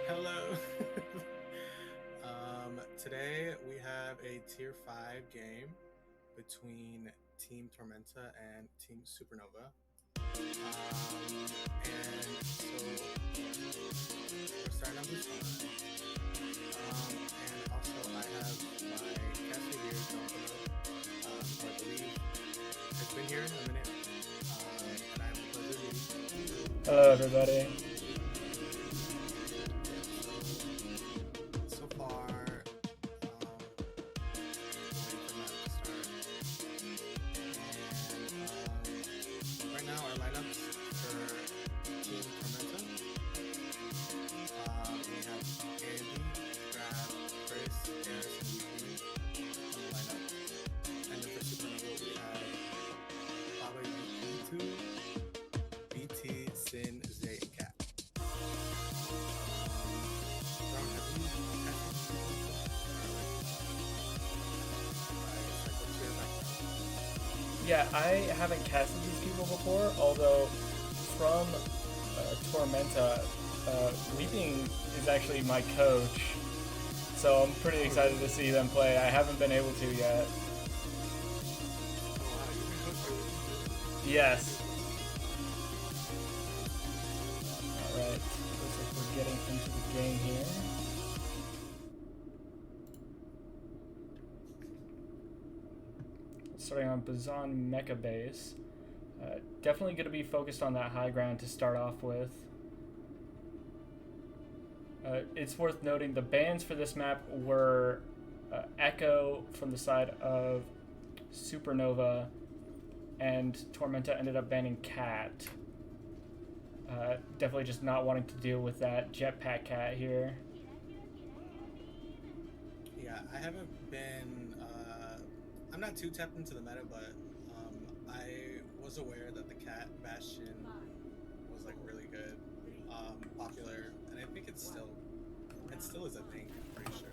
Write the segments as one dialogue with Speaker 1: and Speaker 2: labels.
Speaker 1: Hello. Today we have a tier 5 game between Team Tormenta and Team Supernova. And so we're starting on this one. And also I have my caster here, who I believe has been here a minute. And I have the pleasure of meeting.
Speaker 2: Hello, everybody.
Speaker 1: So far, right now our lineups for Team Tormenta. We have Andy, Brad, Chris, Harris, and Eugene on the lineup. And then for Supernova we have Baba B2, BT, Sin, Zay, and Cat.
Speaker 2: Yeah, I haven't casted these people before, although from Tormenta, Weeping is actually my coach, so I'm pretty excited to see them play. I haven't been able to yet. Yes. Alright, looks like we're getting into the game here. Starting on Bazan Mecha Base. Definitely going to be focused on that high ground to start off with. It's worth noting the bans for this map were Echo from the side of Supernova, and Tormenta ended up banning Cat. Definitely just not wanting to deal with that jetpack Cat here.
Speaker 1: Yeah, I haven't been... I'm not too tapped into the meta, but I was aware that the Cat Bastion was like really good, popular, and I think it still is a thing. I'm pretty sure.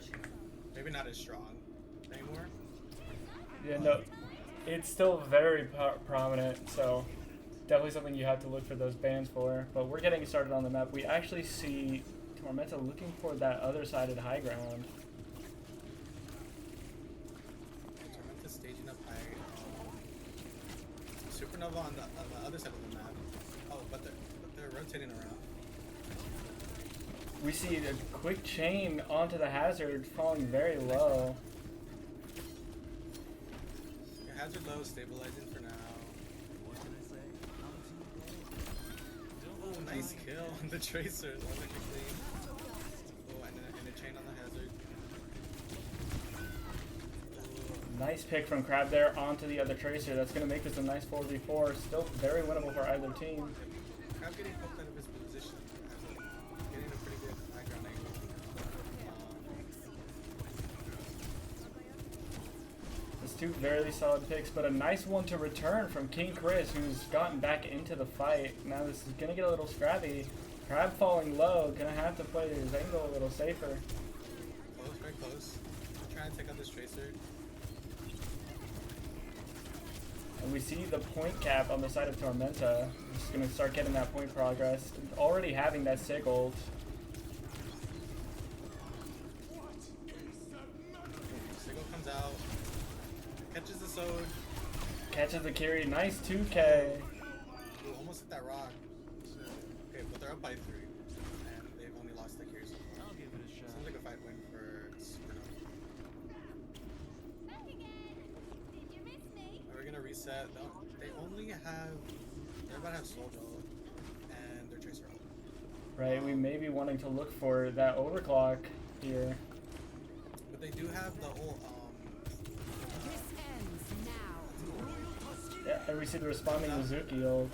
Speaker 1: Maybe not as strong anymore.
Speaker 2: Yeah, no, it's still very prominent, so definitely something you have to look for those bans for. But we're getting started on the map. We actually see Tormenta looking for that other sided high ground.
Speaker 1: Staging up high. Supernova on the other side of the map. Oh, but they're rotating around.
Speaker 2: We see a quick chain onto the hazard, falling very low.
Speaker 1: Your hazard low, stabilizing for now.
Speaker 3: What can I say?
Speaker 1: Oh, nice kill on the tracer. Electrically. Oh, and a chain on the hazard.
Speaker 2: Nice pick from Crab there onto the other tracer. That's going to make this a nice 4v4. Still very winnable for either team.
Speaker 1: Crab getting poked out of his position. Getting a pretty good high ground angle.
Speaker 2: It's two very solid picks, but a nice one to return from King Chris, who's gotten back into the fight. Now this is going to get a little scrappy. Crab falling low. Going to have to play his angle a little safer.
Speaker 1: Close, very close. I'm trying to take out this tracer.
Speaker 2: And we see the point cap on the side of Tormenta. Just going to start getting that point progress. Already having that sig ult.
Speaker 1: Sigil comes out. Catches the sword.
Speaker 2: Catches the carry. Nice 2k.
Speaker 1: Ooh, almost hit that rock. Okay, but they're up by 3. And they've only lost the carry so far.
Speaker 3: I'll give it a shot.
Speaker 1: Sounds like a fight win for Supernova. We're gonna reset. They only have. They're about to have Soul Gel and their Tracer ult.
Speaker 2: Right, we may be wanting to look for that overclock here.
Speaker 1: But they do have the whole.
Speaker 4: This ends now.
Speaker 2: Yeah, and we see the responding Mizuki ult.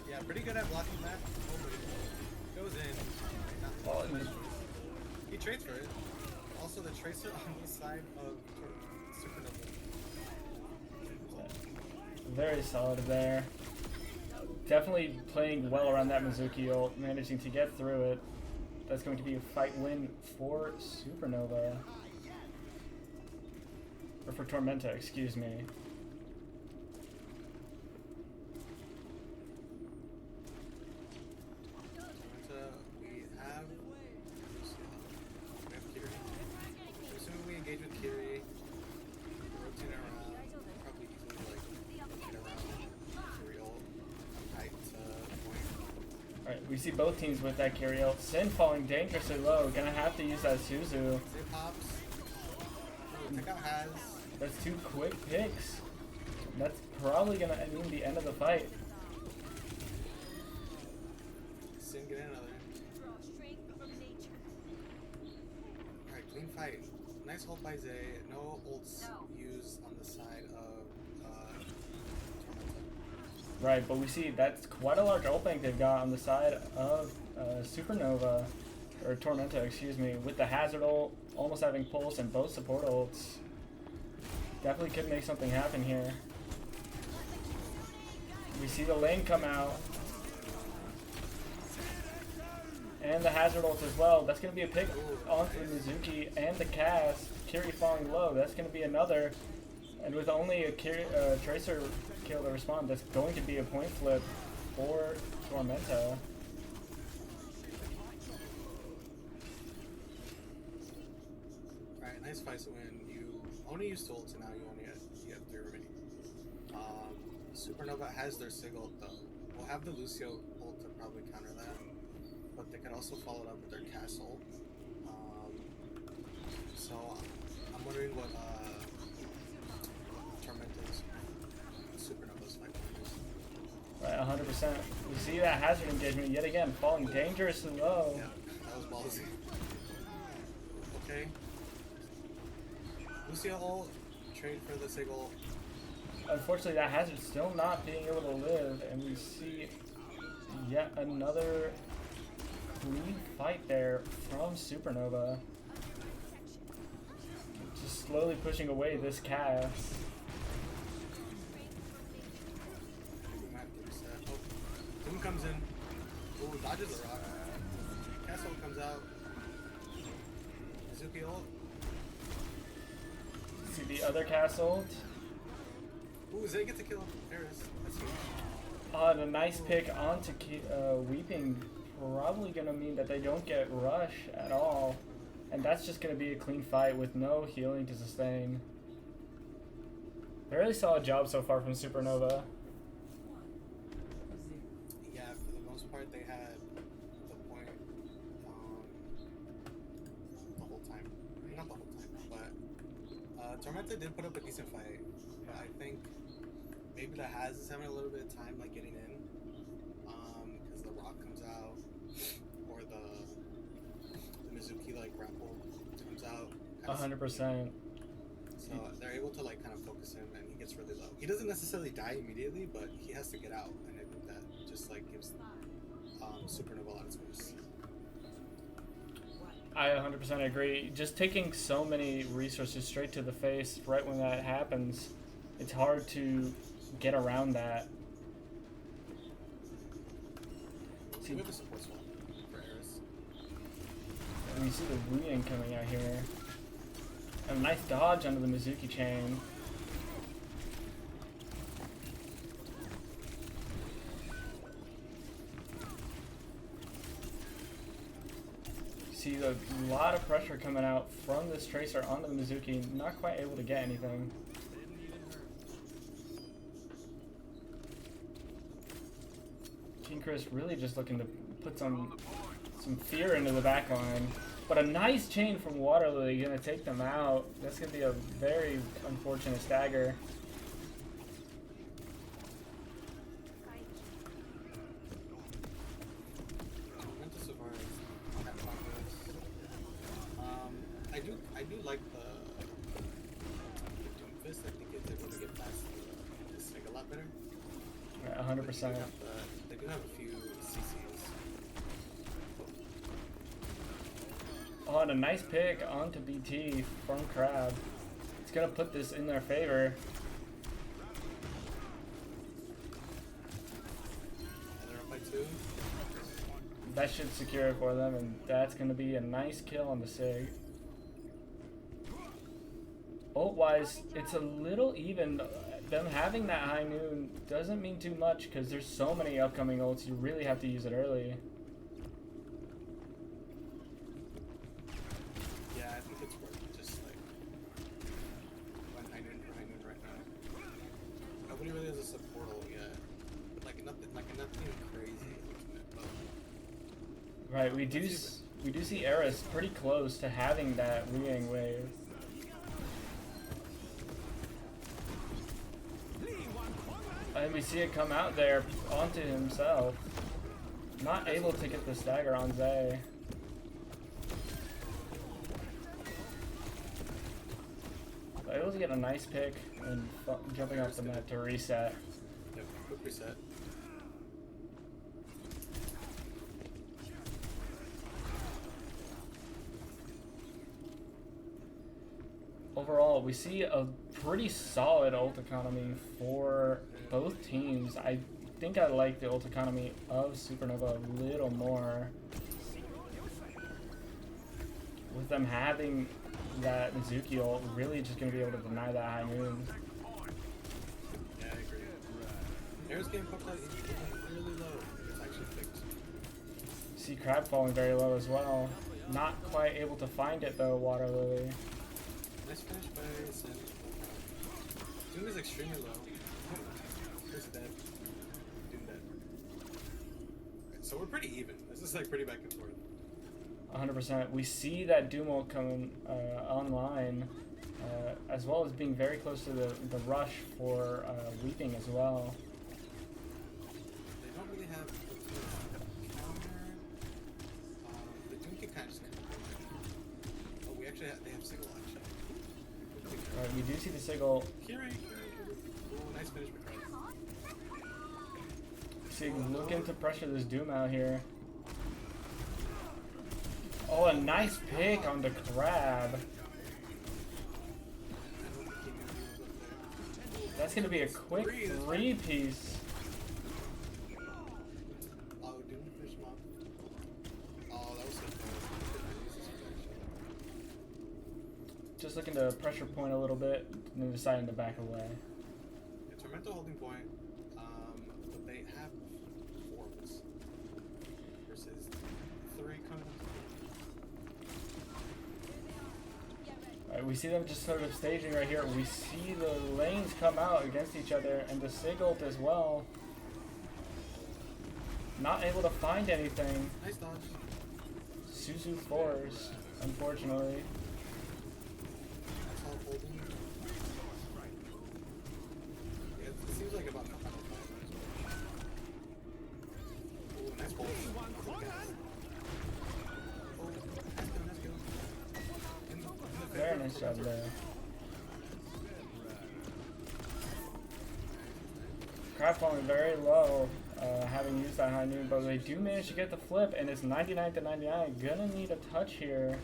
Speaker 1: Yeah, pretty good at blocking that. Oh, but it goes in.
Speaker 2: Oh, and
Speaker 1: He trades for it. Also, the Tracer on the side of Supernova.
Speaker 2: very solid there. Definitely playing well around that Mizuki ult, managing to get through it. That's going to be a fight win for Supernova. Or for Tormenta, excuse me.
Speaker 1: We have
Speaker 2: We see both teams with that carry ult. Sin falling dangerously low. Gonna have to use that Suzu.
Speaker 1: Zay pops. Oh, take out Has.
Speaker 2: That's 2 quick picks. That's probably gonna mean the end of the fight.
Speaker 1: Sin get another. Alright, clean fight. Nice hold by Zay. No ults used on the side of Tormenta.
Speaker 2: Right, but we see that's quite a large ult bank they've got on the side of Supernova, or Tormenta, excuse me, with the hazard ult, almost having pulse and both support ults. Definitely could make something happen here. We see the lane come out. And the hazard ult as well. That's going to be a pick onto the Mizuki and the cast. Kiri falling low. That's going to be another. And with only a Tracer kill to respond, that's going to be a point flip for Tormenta.
Speaker 1: Alright, nice fight to win. You only used ults and now you have 3 remaining. Supernova has their Sig ult though. We'll have the Lucio ult to probably counter that. But they could also follow it up with their castle. So I'm wondering what Tormenta's Supernova's fight is.
Speaker 2: Right, 100%. We see that hazard engagement yet again, falling dangerously low.
Speaker 1: Yeah, that was ballsy. Okay. Lucio ult, trade for the Sig ult.
Speaker 2: Unfortunately, that hazard still not being able to live, and we see yet another clean fight there from Supernova. Just slowly pushing away this cast.
Speaker 1: Doom comes in. Ooh, dodges the rock. Castle comes out. Mizuki ult.
Speaker 2: See the other castle.
Speaker 1: Ooh, Zay gets a kill. Paris. That's huge.
Speaker 2: And a nice pick onto Weeping. Probably going to mean that they don't get rush at all. And that's just going to be a clean fight with no healing to sustain. Very solid job so far from Supernova.
Speaker 1: Yeah, for the most part, they had the point the whole time. Not the whole time, but Tormenta did put up a decent fight. But I think maybe the Haz is having a little bit of time like getting in, because the rock comes out, or the Mizuki like grapple comes out.
Speaker 2: 100%.
Speaker 1: So they're able to like kind of focus him, and he gets really low. He doesn't necessarily die immediately, but he has to get out, and I think that just like gives Supernova a lot of space.
Speaker 2: I 100% agree. Just taking so many resources straight to the face right when that happens, it's hard to get around that.
Speaker 1: See, we have a support swap for Eris.
Speaker 2: And we see the Wuyan coming out here. And a nice dodge under the Mizuki chain. See a lot of pressure coming out from this Tracer onto the Mizuki, not quite able to get anything. King Chris really just looking to put some fear into the back line. But a nice chain from Water Lily gonna take them out. That's gonna be a very unfortunate stagger.
Speaker 1: I do like the Doomfist. I think it's able to get past this thing a lot better.
Speaker 2: Yeah, 100%.
Speaker 1: They do have a few CCs.
Speaker 2: Oh, and a nice pick onto BT from Crab. It's gonna put this in their favor.
Speaker 1: And they're up by 2.
Speaker 2: That should secure it for them, and that's gonna be a nice kill on the Sig. Ult-wise, it's a little even. Them having that high noon doesn't mean too much because there's so many upcoming ults, you really have to use it early.
Speaker 1: Yeah, I think it's worth just like one high noon for high noon right now. Nobody really has a support ult yet. Like nothing crazy ultimate, but
Speaker 2: Right, we do see Eris pretty close to having that Liang wave. And we see it come out there onto himself. Not able to get the stagger on Zay. But able to get a nice pick and jumping off the map to reset.
Speaker 1: Yep, quick reset.
Speaker 2: Overall, we see a pretty solid ult economy for both teams. I think I like the ult economy of Supernova a little more. With them having that Mizuki ult, really just going to be able to deny that high noon.
Speaker 1: Yeah, I agree. Air's getting poked out really low. It's actually fixed.
Speaker 2: See Crab falling very low as well. Not quite able to find it though, Water Lily.
Speaker 1: Nice finish by S7W3. Doom is extremely low. Here's dead. Doom dead. Okay, so we're pretty even. This is like pretty back and forth.
Speaker 2: 100%. We see that Doom ult coming online, as well as being very close to the rush for Weeping as well.
Speaker 1: They don't really have a counter. The Doom can kind of just come. Oh, we actually have, they have single actually.
Speaker 2: Alright, we do see the Sigil.
Speaker 1: Kiri. Oh, nice finish by Crab.
Speaker 2: See, looking to pressure this Doom out here. Oh, a nice pick on the Crab. That's going to be a quick three-piece.
Speaker 1: Oh, Doom finished him off. Oh, that was so close.
Speaker 2: Just looking to pressure point a little bit, and then deciding to back away.
Speaker 1: Yeah, Tormenta holding point, but they have 4 versus 3 coming up.
Speaker 2: Alright, we see them just sort of staging right here. We see the lanes come out against each other, and the Sig ult as well. Not able to find anything.
Speaker 1: Nice dodge.
Speaker 2: Suzu forced, unfortunately.
Speaker 1: That's all holding. Yeah, it seems like about 5 minutes. Ooh, nice hold. Oh, nice go.
Speaker 2: Very nice job there. Crab falling very low, having used that high noon, but they do manage to get the flip, and it's 99 to 99. Gonna need a touch here.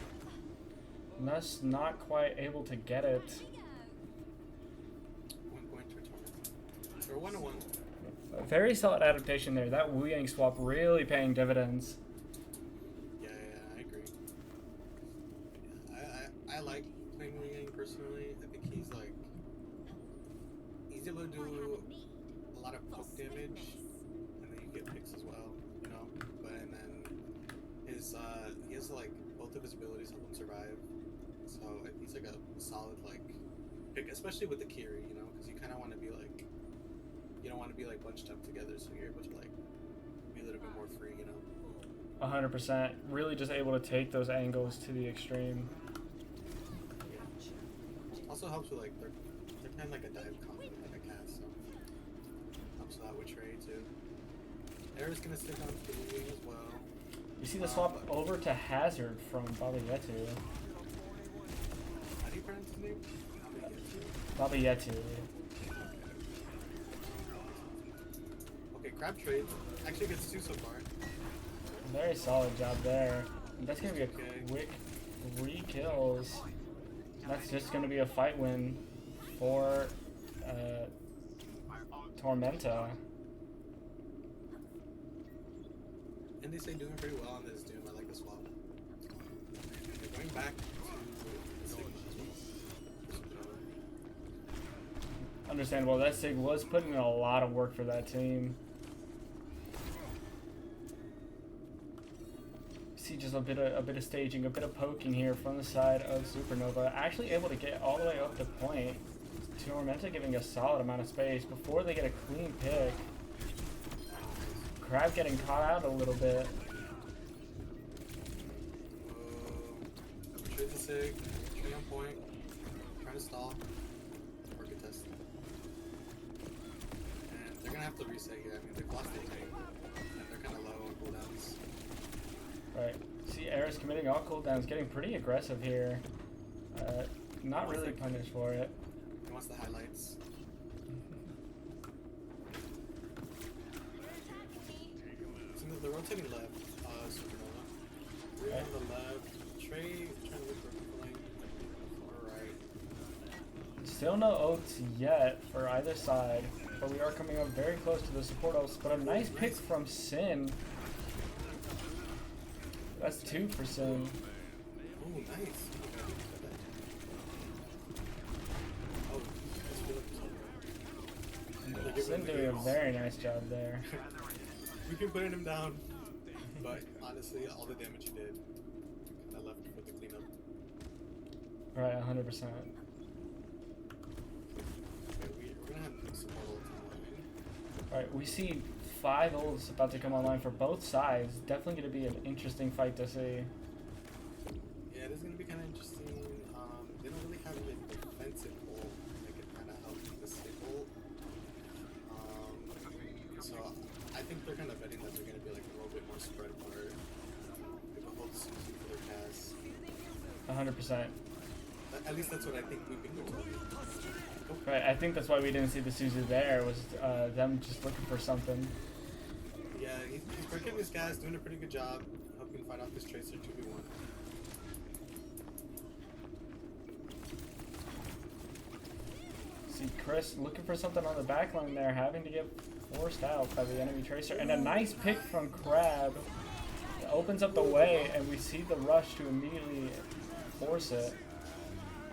Speaker 2: Thus, not quite able to get it.
Speaker 1: 1 point to Tormenta. So 1-1.
Speaker 2: A very solid adaptation there. That Wu Yang swap really paying dividends.
Speaker 1: Yeah, I agree. I like playing Wu Yang personally. I think he's able to do a lot of poke damage, and then you get picks as well, you know. But and then his he has like both of his abilities help him survive. So he's like a solid pick, especially with the Kiri, you know, because you kind of want to be you don't want to be bunched up together, so you're able to be a little bit more free, you know.
Speaker 2: 100%. Really just able to take those angles to the extreme.
Speaker 1: Also helps with they're kind of like a dive combo like a cast, so helps a lot with trade too. Air's gonna stick on to the wing as well.
Speaker 2: You see the swap over to Hazard from Baba Yetu.
Speaker 1: How do you pronounce his name?
Speaker 2: Baba Yetu.
Speaker 1: Okay, Crab trade actually gets 2 so far.
Speaker 2: Very solid job there. That's gonna be a quick 3 kills. That's just gonna be a fight win for Tormenta.
Speaker 1: And they say doing pretty well on this Doom. I like the swap. They're going back to the Sigma as well.
Speaker 2: Understandable. That Sig was putting in a lot of work for that team. See just a bit of staging, a bit of poking here from the side of Supernova. Actually able to get all the way up to point. Tormenta giving a solid amount of space before they get a clean pick. Crab getting caught out a little bit.
Speaker 1: the sig. Tree on point. Trying to stall. Or contest. And they're gonna have to reset here. I mean, they've lost their tank. And they're kind of low on cooldowns.
Speaker 2: Right. See, Eris committing all cooldowns, getting pretty aggressive here. Not really punished for it.
Speaker 1: He wants the highlights. So they're rotating left, Supernova. Three on the left. Trey trying to look for a lane. Far right.
Speaker 2: Still no ults yet for either side, but we are coming up very close to the support ults. But a nice pick from Sin. That's 2 for Sin.
Speaker 1: Oh, nice. Oh, that's really
Speaker 2: Sin doing a very nice job there.
Speaker 1: We can put him down, but honestly, all the damage he did, I left for the cleanup.
Speaker 2: Right, 100%.
Speaker 1: Okay, we're gonna have support ult.
Speaker 2: Alright, we see 5 ults about to come online for both sides. Definitely going to be an interesting fight to see.
Speaker 1: Yeah, it is gonna be kind of interesting. They don't really have a defensive ult that can kind of help the stick ult. So I think they're kind of betting that they're gonna be like a little bit more spread apart. They can hold Suzu for their cast.
Speaker 2: 100%.
Speaker 1: At least that's what I think we've been told.
Speaker 2: Right, I think that's why we didn't see the Suzu there, was them just looking for something.
Speaker 1: Yeah, he's working his guys, doing a pretty good job. Hope he can fight off this Tracer 2v1.
Speaker 2: See Chris looking for something on the back line there, having to get forced out by the enemy Tracer. And a nice pick from Crab. It opens up the way, and we see the rush to immediately force it.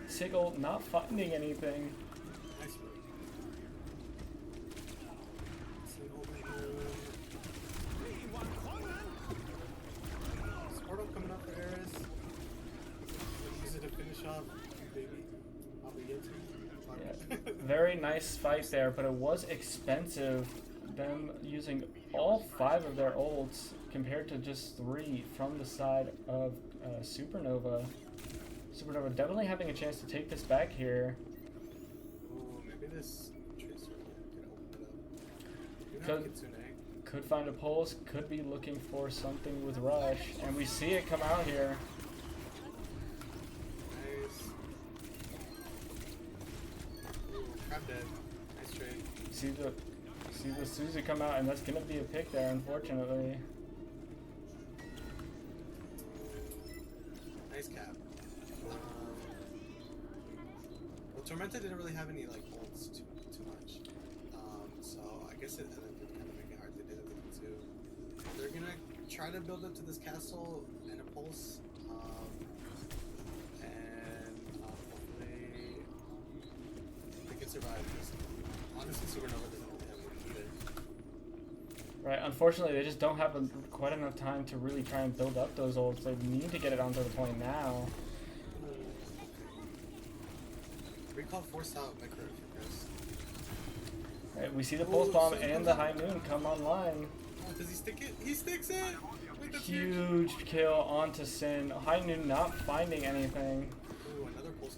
Speaker 2: Sigil not finding anything.
Speaker 1: Nice move. Sparta coming up for Eris. Use it to finish off, baby. I'll be guilty.
Speaker 2: Yeah, very nice fight there, but it was expensive. Them using all 5 of their ults compared to just 3 from the side of Supernova. Supernova definitely having a chance to take this back here.
Speaker 1: Ooh, maybe this Tracer can open it up.
Speaker 2: Could find a pulse, could be looking for something with Rush, and we see it come out here.
Speaker 1: Nice. Ooh, Crab dead. Nice trade.
Speaker 2: See the Suzu come out, and that's gonna be a pick there, unfortunately.
Speaker 1: Nice cap. Well, Tormenta didn't really have any like ults too much, so I guess it ended up kind of making it hard to do everything too. They're gonna try to build up to this castle and a pulse, and hopefully they can survive. Because honestly, Supernova doesn't really have it either.
Speaker 2: Right, unfortunately, they just don't have quite enough time to really try and build up those ults. They need to get it onto the point now.
Speaker 1: Recall force out Micro for Chris.
Speaker 2: Right, we see the pulse bomb and the high noon come online.
Speaker 1: Oh, does he stick it? He sticks it! Wait, that's
Speaker 2: Huge kill onto Sin. High noon not finding anything.
Speaker 1: Ooh, another pulse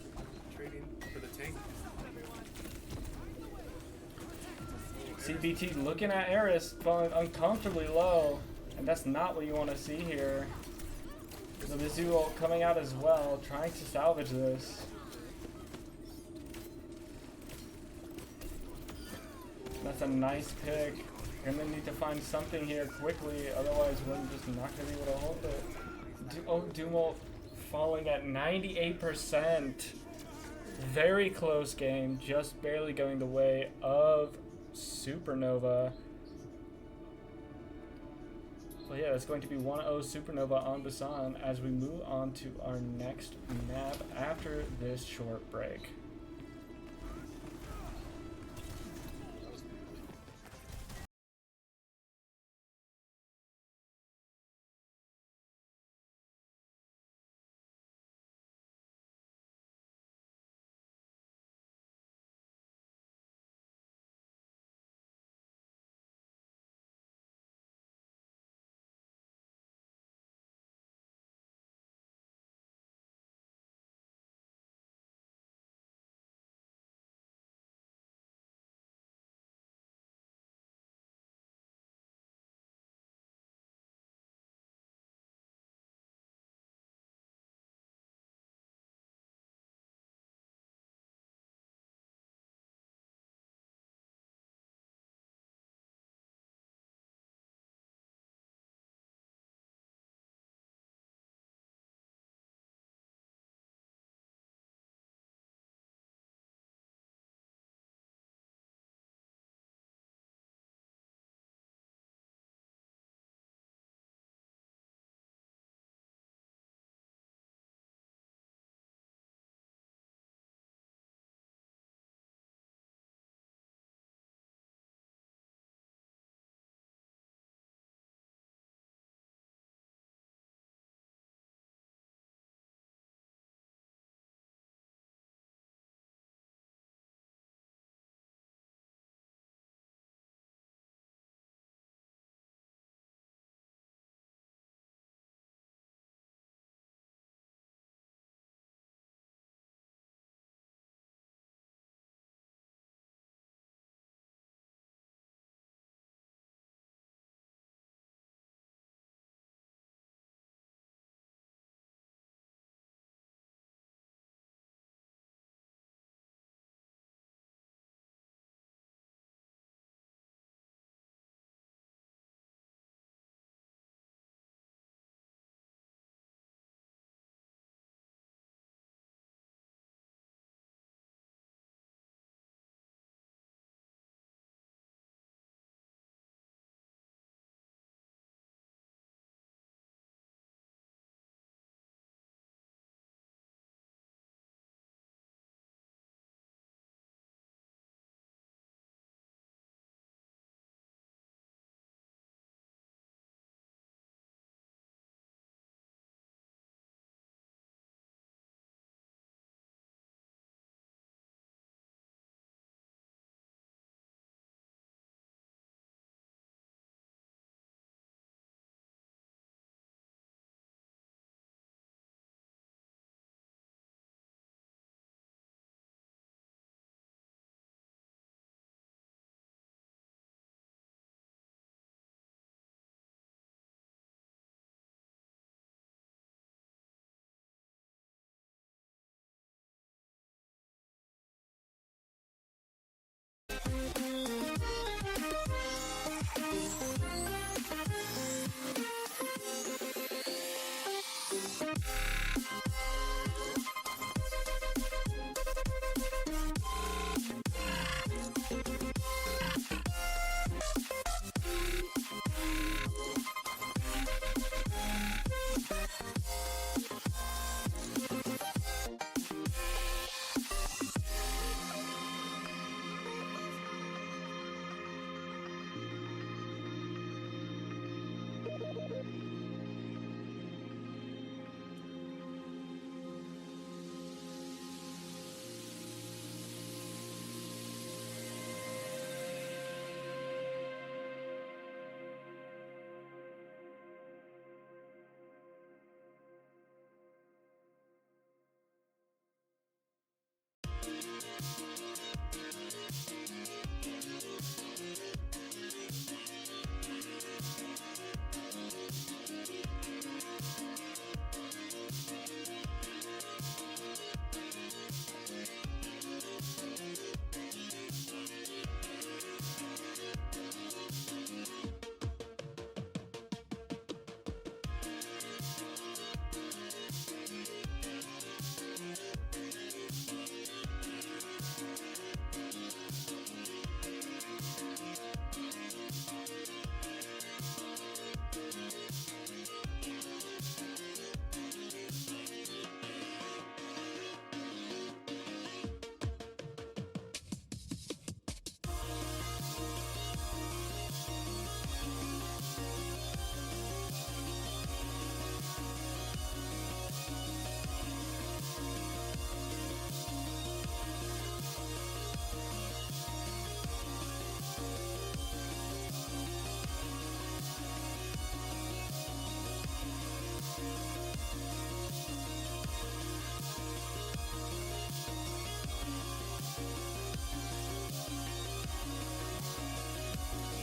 Speaker 1: trading for the tank.
Speaker 2: CBT looking at Eris, falling uncomfortably low, and that's not what you want to see here. The Mizzou ult coming out as well, trying to salvage this. That's a nice pick. Gonna need to find something here quickly, otherwise we're just not gonna be able to hold it. Doom ult falling at 98%. Very close game, just barely going the way of Supernova. So yeah, it's going to be 1-0 Supernova on Busan as we move on to our next map after this short break.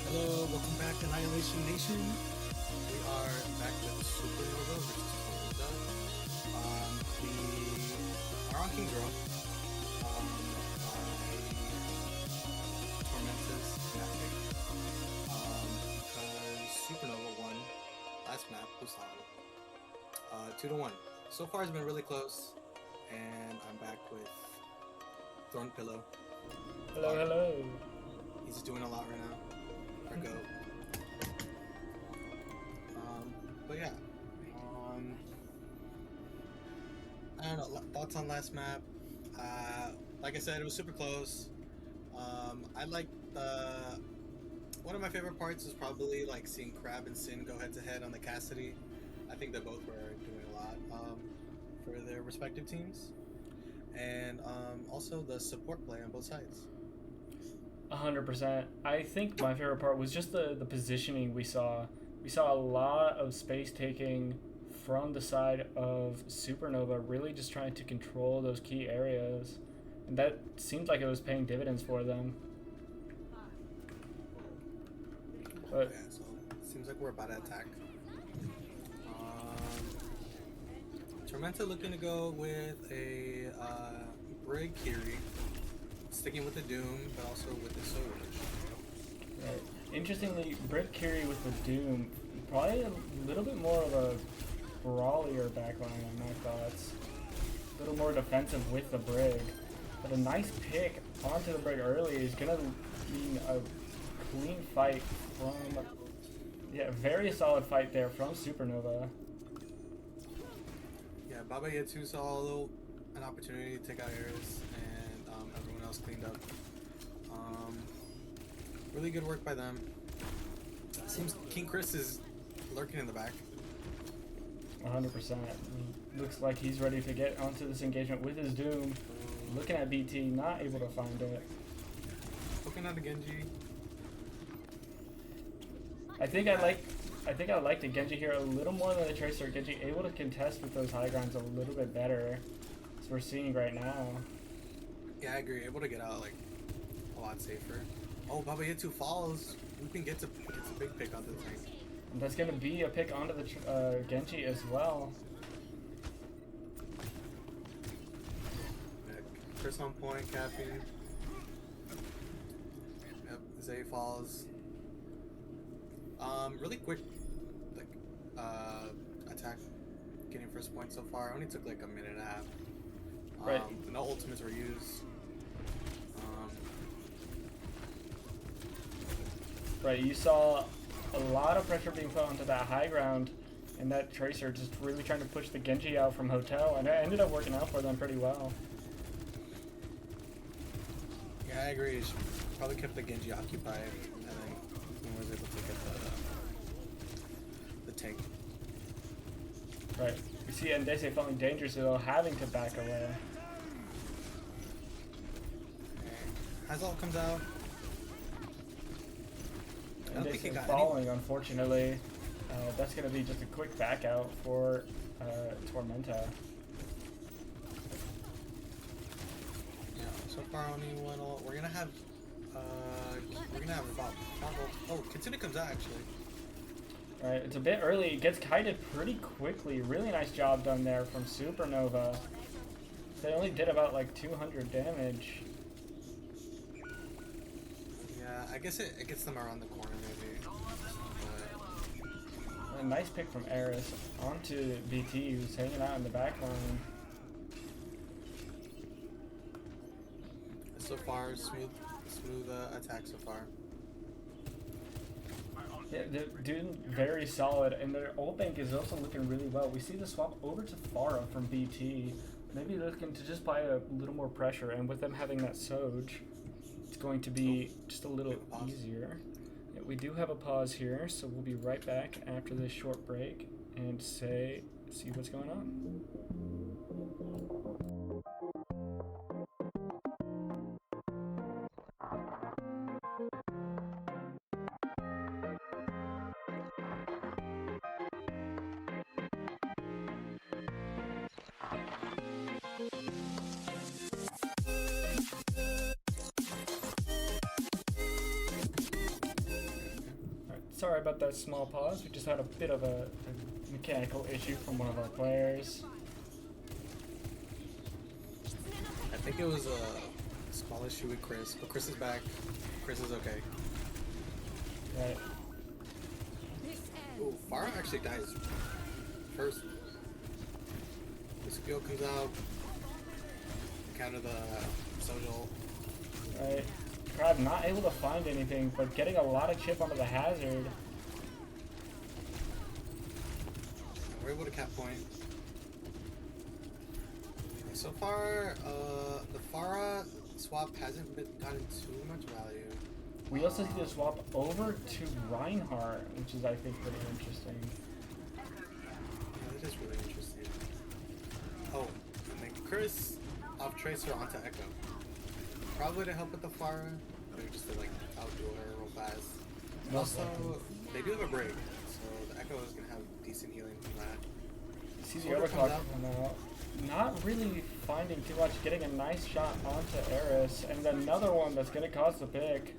Speaker 1: Hello, welcome back to Annihilation Nation. We are back with Supernova versus Tormenta. We are on King's Row. Tormenta's map pick. Because Supernova won last map, Busan. 2-1. So far it's been really close. And I'm back with Thorn Pillow.
Speaker 2: Hello, hello.
Speaker 1: He's doing a lot right now. Our goat. But yeah. I don't know. Thoughts on last map? Like I said, it was super close. I like the. One of my favorite parts is probably like seeing Crab and Sin go head to head on the Cassidy. I think they both were doing a lot for their respective teams, and also the support play on both sides.
Speaker 2: 100%. I think my favorite part was just the positioning we saw. We saw a lot of space taking from the side of Supernova, really just trying to control those key areas. And that seemed like it was paying dividends for them. But
Speaker 1: Yeah, so it seems like we're about to attack. Tormenta looking to go with a Brig Kiri, sticking with the Doom, but also with the Soul.
Speaker 2: right. Interestingly, Britt Curie with the Doom, probably a little bit more of a brawlier backline on my thoughts. A little more defensive with the Brig. But a nice pick onto the Brig early is going to mean a clean fight from... Yeah, very solid fight there from Supernova.
Speaker 1: Yeah, Baba Yetsu saw an opportunity to take out Ares, and everyone else cleaned up. Really good work by them. Seems King Chris is lurking in the back.
Speaker 2: 100%. Looks like he's ready to get onto this engagement with his Doom. Looking at BT, not able to find it.
Speaker 1: Looking at the Genji.
Speaker 2: I think I like the Genji here a little more than the Tracer. Genji able to contest with those high grounds a little bit better, as we're seeing right now.
Speaker 1: Yeah, I agree. Able to get out like a lot safer. Oh, Baba Yetsu falls. Looping gets a big pick onto the tank.
Speaker 2: And that's going to be a pick onto the Genji as well.
Speaker 1: Yeah, Chris on point, capping. Yep, Zay falls. Really quick, like, attack, getting first point so far. It only took like a minute and a half.
Speaker 2: Right.
Speaker 1: No ultimates were used.
Speaker 2: Right, you saw a lot of pressure being put onto that high ground, and that Tracer just really trying to push the Genji out from Hotel, and it ended up working out for them pretty well.
Speaker 1: Yeah, I agree. She probably kept the Genji occupied, and then was able to get the tank.
Speaker 2: Right. You see Endese feeling dangerous though, having to back away.
Speaker 1: Hazal comes out. I don't think he
Speaker 2: Endese
Speaker 1: got
Speaker 2: falling, unfortunately. That's going to be just a quick back out for Tormenta.
Speaker 1: Yeah, so far only one. We're gonna have about oh, Kitsune comes out actually.
Speaker 2: Right, it's a bit early. It gets kited pretty quickly. Really nice job done there from Supernova. They only did about like 200 damage.
Speaker 1: Yeah, I guess it gets them around the corner maybe.
Speaker 2: A nice pick from Eris onto BT, who's hanging out in the back line.
Speaker 1: So far, smooth attack so far.
Speaker 2: Yeah, they're doing very solid, and their ult bank is also looking really well. We see the swap over to Pharah from BT. Maybe they're looking to just buy a little more pressure, and with them having that Soj, it's going to be just a little easier. Yeah, we do have a pause here, so we'll be right back after this short break and see what's going on. Sorry about that small pause. We just had a bit of a mechanical issue from one of our players.
Speaker 1: I think it was a small issue with Chris, but Chris is back. Chris is okay.
Speaker 2: Right.
Speaker 1: Ooh, Pharah actually dies first. The skill comes out. Counter the social.
Speaker 2: Right. Crab not able to find anything, but getting a lot of chip onto the hazard.
Speaker 1: We're able to cap point. So far, the Pharah swap hasn't gotten too much value.
Speaker 2: We also see the swap over to Reinhardt, which is I think pretty interesting.
Speaker 1: Yeah, that is really interesting. Oh, and then Chris off Tracer onto Echo. Probably to help with the Pharah, maybe just to like outdo her real fast. And also, they do have a break, so the Echo is gonna have decent healing from that.
Speaker 2: See the overclock coming out. Not really finding too much, getting a nice shot onto Eris, and then another one that's gonna cause the pick.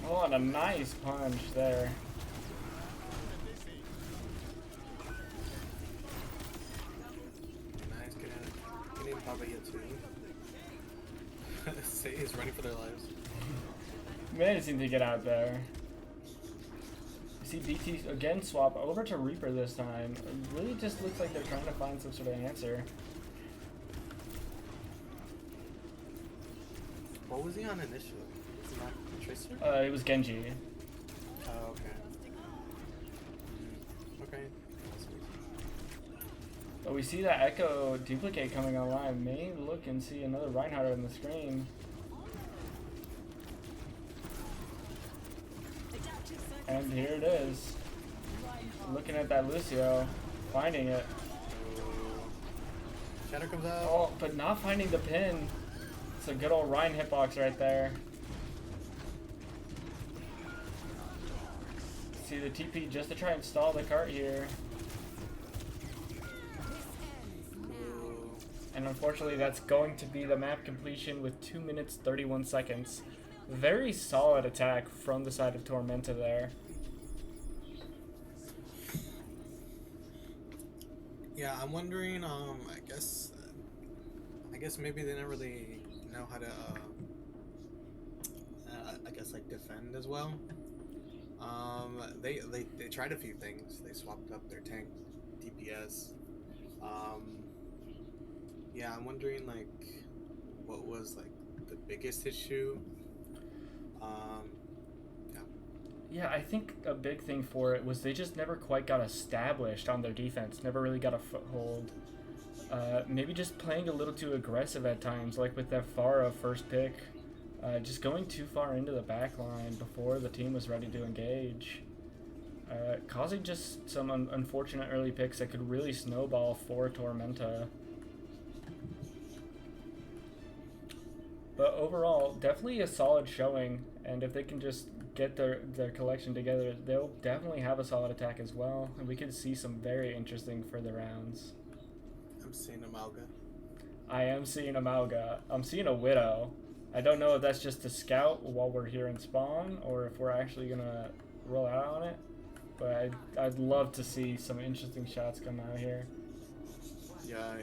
Speaker 2: Oh, and a nice punch there.
Speaker 1: Nice, getting Papa here too. Say he's running for their lives.
Speaker 2: Managing to get out there. You see BT again swap over to Reaper this time. It really just looks like they're trying to find some sort of answer.
Speaker 1: What was he on initially? Was he not Tracer?
Speaker 2: It was Genji.
Speaker 1: Oh, okay. Okay.
Speaker 2: But we see that Echo duplicate coming online. May look and see another Reinhardt on the screen. And here it is. Looking at that Lucio, finding it.
Speaker 1: Shadow comes out.
Speaker 2: Oh, but not finding the pin. It's a good old Rein hitbox right there. See the TP just to try and stall the cart here. And unfortunately that's going to be the map completion with 2 minutes 31 seconds. Very solid attack from the side of Tormenta there.
Speaker 1: Yeah, I'm wondering. I guess maybe they didn't really know how to. I guess like defend as well. They tried a few things. They swapped up their tank DPS. Yeah, I'm wondering like what was like the biggest issue. Yeah.
Speaker 2: Yeah, I think a big thing for it was they just never quite got established on their defense. Never really got a foothold. Maybe just playing a little too aggressive at times, like with that Pharah first pick. Just going too far into the back line before the team was ready to engage. Causing just some unfortunate early picks that could really snowball for Tormenta. But overall, definitely a solid showing, and if they can just get their collection together, they'll definitely have a solid attack as well, and we could see some very interesting further rounds.
Speaker 1: I'm seeing Amalga.
Speaker 2: I am seeing a Malga. I'm seeing a Widow. I don't know if that's just a scout while we're here in spawn, or if we're actually gonna roll out on it, but I'd love to see some interesting shots come out here.
Speaker 1: Yeah.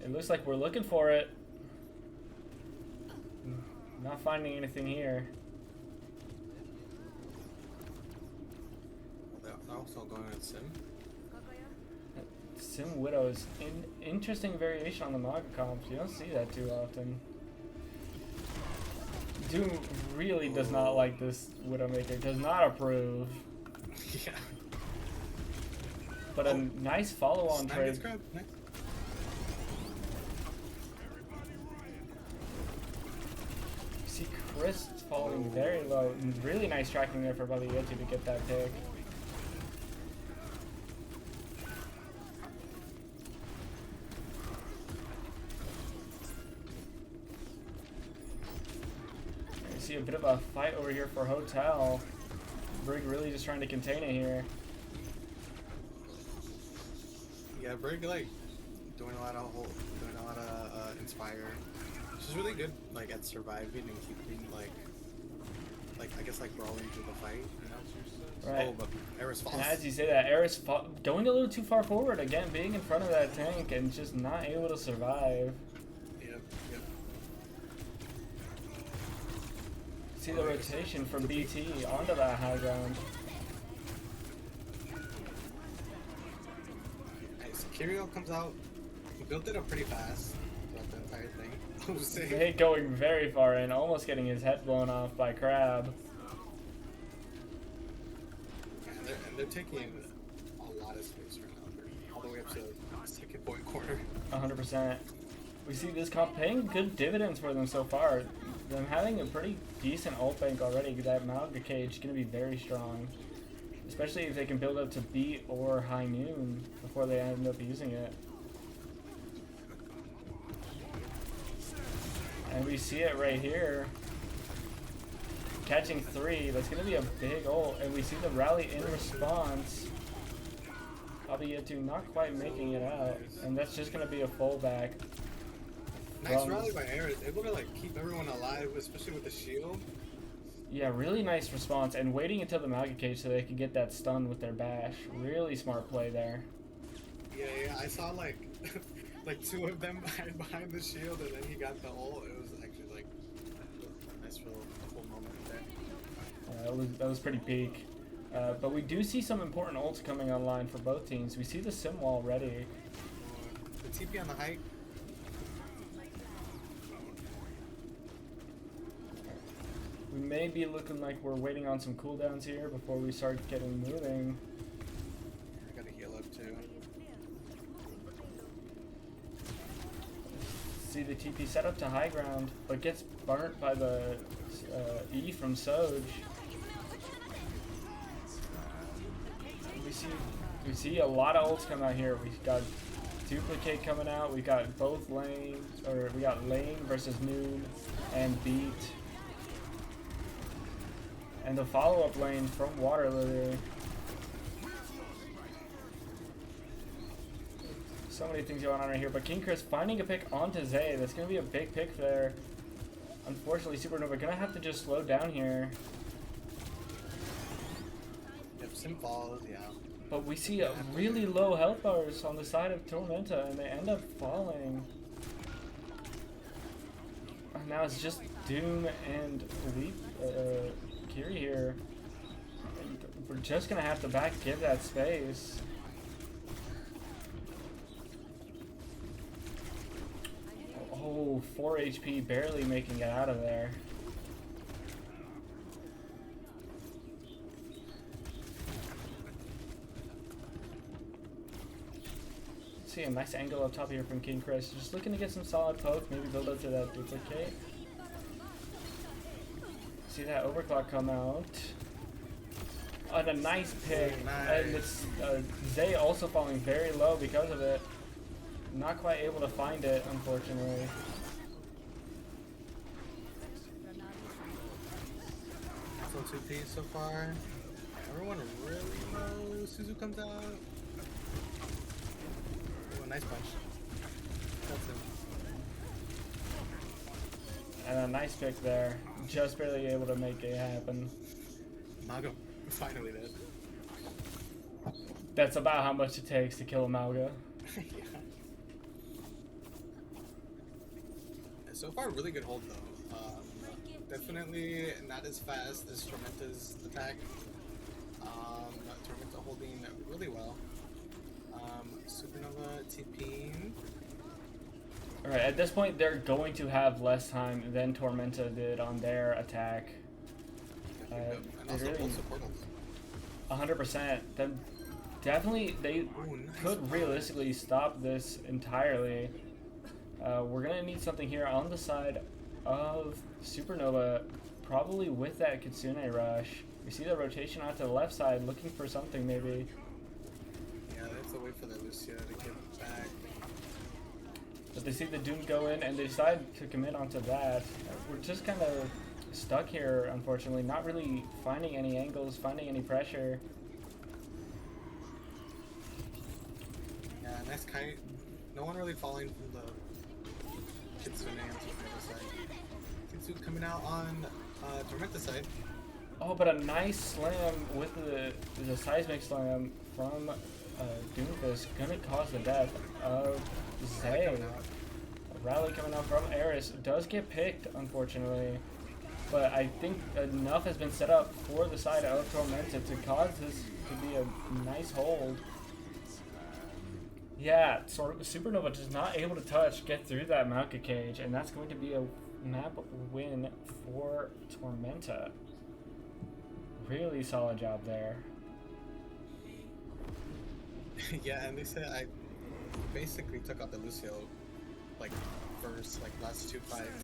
Speaker 2: It looks like we're looking for it. Not finding anything here.
Speaker 1: They're also going with Sim.
Speaker 2: Sim Widow is an interesting variation on the Maga comps. You don't see that too often. Doom really does not like this Widowmaker. Does not approve.
Speaker 1: Yeah.
Speaker 2: But a nice follow-on
Speaker 1: Snipe
Speaker 2: trade.
Speaker 1: gets grabbed. Nice.
Speaker 2: See Chris falling very low. Really nice tracking there for Balietti to get that pick. You see a bit of a fight over here for Hotel. Brig really just trying to contain it here.
Speaker 1: Yeah, Brig like doing a lot of inspire. She's really good like at surviving and keeping like I guess like brawling through the fight, you know?
Speaker 2: Right.
Speaker 1: Oh, but Eris falls.
Speaker 2: And as you say that, Eris going a little too far forward again, being in front of that tank and just not able to survive.
Speaker 1: Yep.
Speaker 2: See the rotation from BT onto that high ground.
Speaker 1: Nice. Kirio comes out. He built it up pretty fast throughout the entire thing. I was saying.
Speaker 2: They going very far in, almost getting his head blown off by Crab.
Speaker 1: And they're taking a lot of space right now. They're all the way up to the second point corner.
Speaker 2: 100%. We see this comp paying good dividends for them so far. Them having a pretty decent ult bank already. That Malga cage is going to be very strong. Especially if they can build up to beat or high noon before they end up using it. And we see it right here. Catching 3, that's going to be a big ult. And we see the rally in response. Abietu not quite making it out. And that's just going to be a fallback.
Speaker 1: Nice rally by Eris, able to like keep everyone alive, especially with the shield.
Speaker 2: Yeah, really nice response. And waiting until the Malga cage so they could get that stun with their bash. Really smart play there.
Speaker 1: Yeah, I saw like like 2 of them hide behind the shield, and then he got the ult. It was actually like a nice little cool moment there.
Speaker 2: That was pretty peak. But we do see some important ults coming online for both teams. We see the sim wall ready.
Speaker 1: The TP on the height.
Speaker 2: We may be looking like we're waiting on some cooldowns here before we start getting moving.
Speaker 1: I gotta heal up too.
Speaker 2: See the TP set up to high ground, but gets burnt by the E from Soj. We see a lot of ults come out here. We've got Duplicate coming out. We got both lanes, or we got lane versus noon and beat. And the follow-up lane from Water Lily. So many things going on right here, but King Chris finding a pick onto Zay. That's going to be a big pick there. Unfortunately, Supernova going to have to just slow down here.
Speaker 1: If Sim falls, yeah.
Speaker 2: But we see a really low health bars on the side of Tormenta, and they end up falling. And now it's just Doom and Kiri here. And we're just gonna have to give that space. Oh, 4 HP, barely making it out of there. See a nice angle up top here from King Chris. Just looking to get some solid poke, maybe build up to that duplicate. See that overclock come out. And a nice pick.
Speaker 1: Nice.
Speaker 2: And it's Zay also falling very low because of it. Not quite able to find it, unfortunately.
Speaker 1: So 2P so far. Everyone really low. Suzu comes out. Oh, nice punch. That's it.
Speaker 2: And a nice pick there. Just barely able to make it happen.
Speaker 1: Mago finally did.
Speaker 2: That's about how much it takes to kill a Malga.
Speaker 1: Yeah. So far, really good hold though. Definitely not as fast as Tormenta's attack. Tormenta holding really well. Supernova TPing.
Speaker 2: Alright, at this point they're going to have less time than Tormenta did on their attack.
Speaker 1: And also
Speaker 2: really,
Speaker 1: both portals.
Speaker 2: 100%. Then definitely they
Speaker 1: Nice
Speaker 2: could
Speaker 1: punch.
Speaker 2: realistically stop this entirely. We're gonna need something here on the side of Supernova, probably with that Kitsune rush. We see the rotation out to the left side, looking for something maybe.
Speaker 1: Yeah, they have to wait for the Lucia to get back.
Speaker 2: But they see the Doom go in and they decide to commit onto that. We're just kind of stuck here, unfortunately, not really finding any angles, finding any pressure.
Speaker 1: Yeah, nice kite. No one really falling from the Kitsune on Tormenta side. Kitsune coming out on Tormenta side.
Speaker 2: Oh, but a nice slam with the seismic slam from Doomfist, gonna cause the death of Zay. A rally coming out from Eris does get picked, unfortunately. But I think enough has been set up for the side of Tormenta to cause this to be a nice hold. Yeah, Supernova just not able to get through that Malka cage, and that's going to be a map win for Tormenta. Really solid job there.
Speaker 1: Yeah, and they said I basically took out the Lucio like first, like last 2 fights.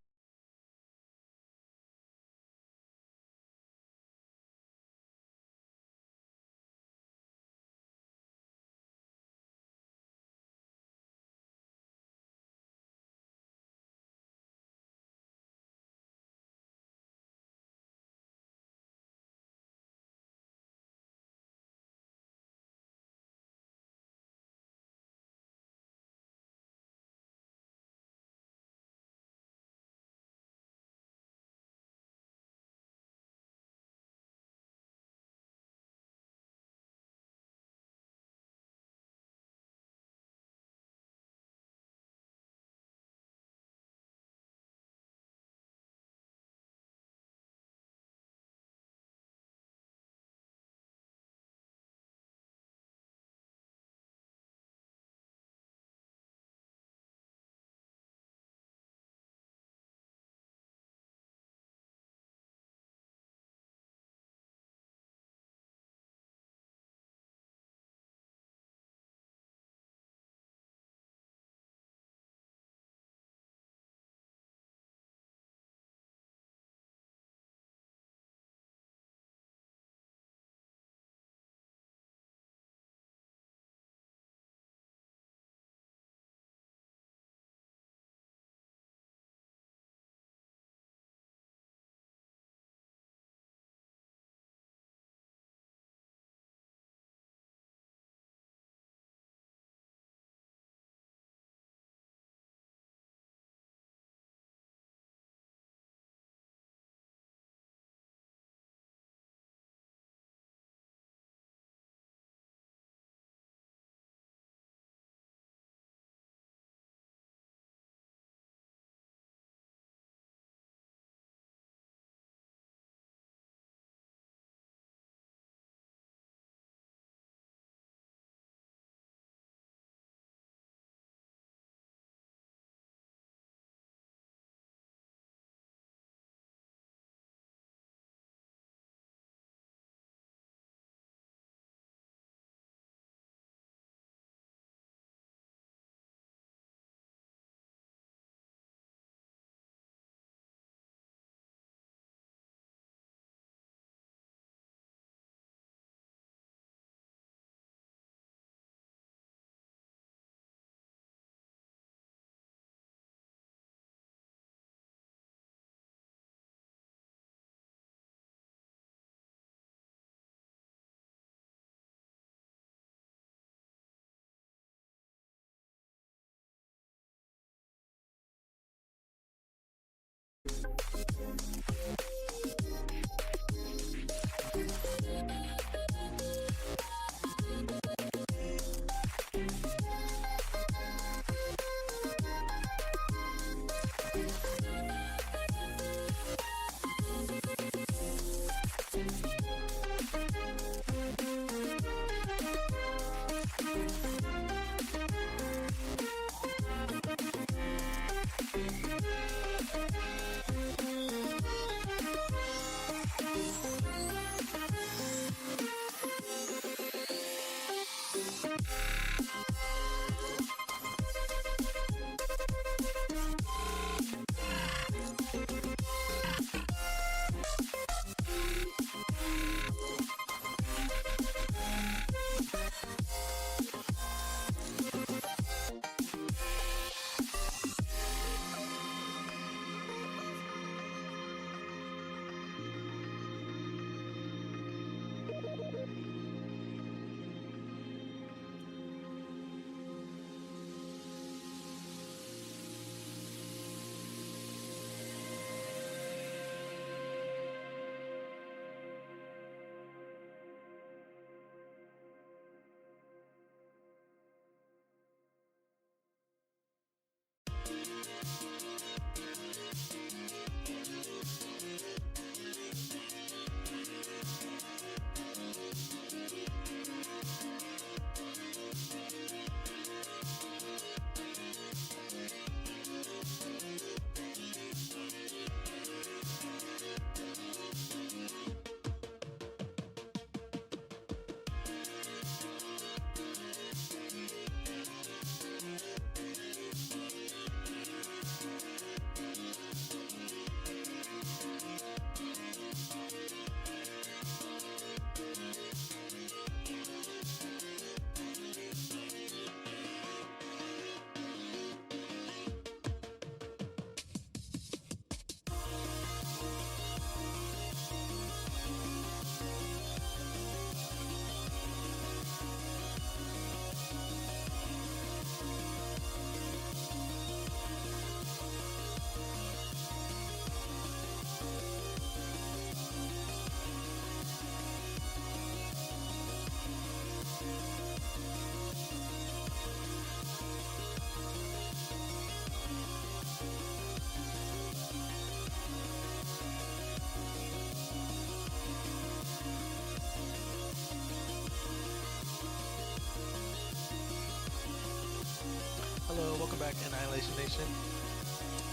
Speaker 5: Hello, welcome back, Annihilation Nation.